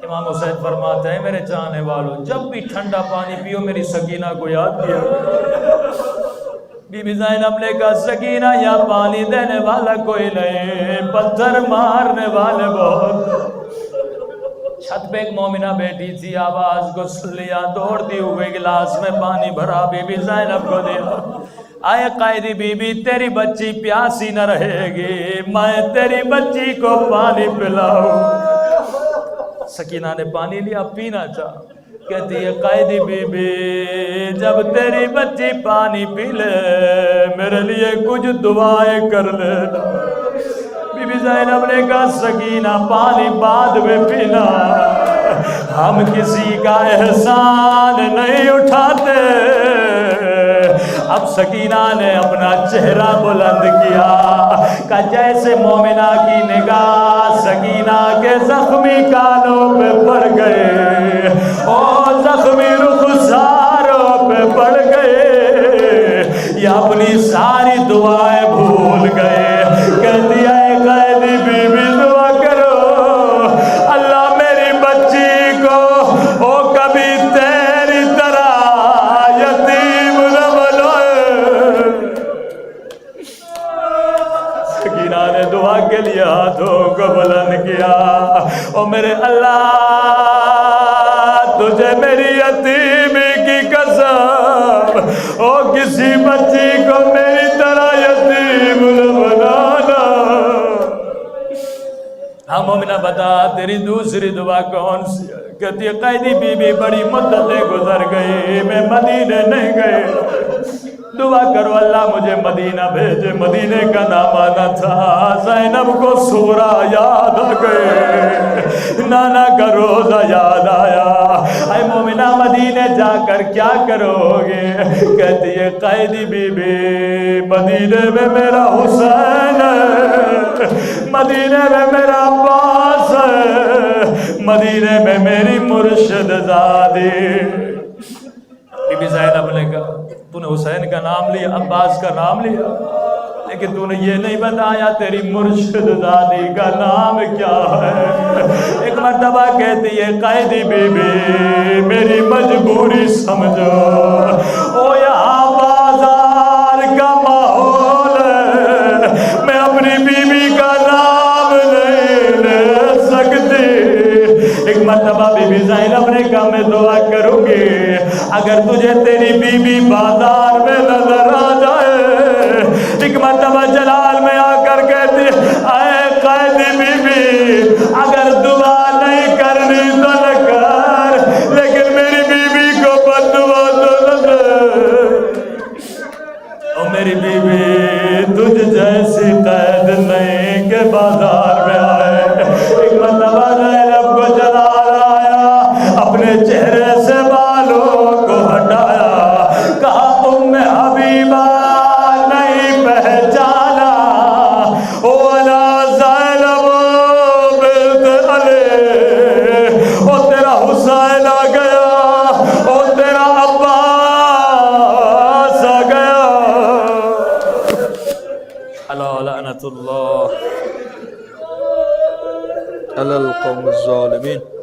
امام حسین فرماتے ہیں میرے چاہنے والوں جب بھی ٹھنڈا پانی پیو میری سکینہ کو یاد کیا. بی بی زینب نے کہا سکینہ یا پانی دینے والا کوئی نہیں، پتھر مارنے والے بہت. چھت پہ ایک مومنہ بیٹھی تھی، آواز کو سن لیا، دوڑتی ہوئے گلاس میں پانی بھرا بی بی زینب کو دیا. آئے قائدی بی بی تیری بچی پیاسی نہ رہے گی، میں تیری بچی کو پانی پلاؤں. سکینہ نے پانی لیا پینا چاہ، کہتی ہے قائدی بی بی جب تیری بچی پانی پی لے میرے لیے کچھ دعائیں کر لینا. بی بی زینب نے کہا سکینہ پانی بعد میں پینا، ہم کسی کا احسان نہیں اٹھاتے. اب سکینہ نے اپنا چہرہ بلند کیا کہ جیسے مومنہ کی نگاہ سکینہ کے زخمی کانوں پہ پڑ گئے اور زخمی رخساروں پہ پڑ گئے، یہ اپنی ساری دعائیں بھول گئے. کہتی ہے قائدی بی بی دعا کرو اللہ میری بچی کو وہ کبھی تیری طرح یتیم نہ بنائے. سکینہ نے دعا کے لیے ہاتھوں کو بلند کیا، او میرے اللہ تجھے میری یتیمی کی قسم او کسی بچی کو میری طرح یتیم نہ بنانا. ہاں مومنہ بتا تیری دوسری دعا کون سی ہے؟ کہتی ہے قیدی بی بی بڑی مدتیں گزر گئی میں مدینے نہیں گئے، دعا کرو اللہ مجھے مدینہ بھیجے۔ مدینے کا نام آنا تھا، زینب کو سورہ یاد آ گئے، نانا کا روزہ یاد آیا، اے مومنہ مدینے جا کر کیا کرو گے؟ کہتی ہے قیدی بی بی مدینے میں میرا حسین ہے، مدینے میں میرا عباس ہے، مدینے میں میری مرشد زادی۔ بی بی زینب نے کہا تو نے حسین کا نام لیا، عباس کا نام لیا، لیکن تو نے یہ نہیں بتایا تیری مرشد زادی کا نام کیا ہے۔ ایک مرتبہ کہتی ہے قیدی بی بی میری مجبوری سمجھو، او یہاں بازار کا ماحول ہے، میں اپنی بی بی کا نام نہیں لے سکتی۔ ایک مرتبہ بی بی زینب نے کہا میں دعا کروں گی اگر تجھے تیری بی بی بازار میں نظر آ جائے۔ ایک مرتبہ جلال میں آ کر کہتی اے قیدی بی بی اگر دعا نہیں کرنی تو نہ کر، لیکن میری بی بی کو بد دعا تو نہ دے۔ او میری بی بی تجھ جیسی قید نہیں کہ بازار میں آئے۔ ایک مرتبہ زینب کو جلال آیا، اپنے چہرے سے بالوں کو ہٹایا، کہا ام حبیبہ نہیں پہچانا، اولا زینب بنت علی، او تیرا حسین آ گیا، او تیرا عباس آ گیا۔ اللہ لعنت اللہ علی القوم الظالمین۔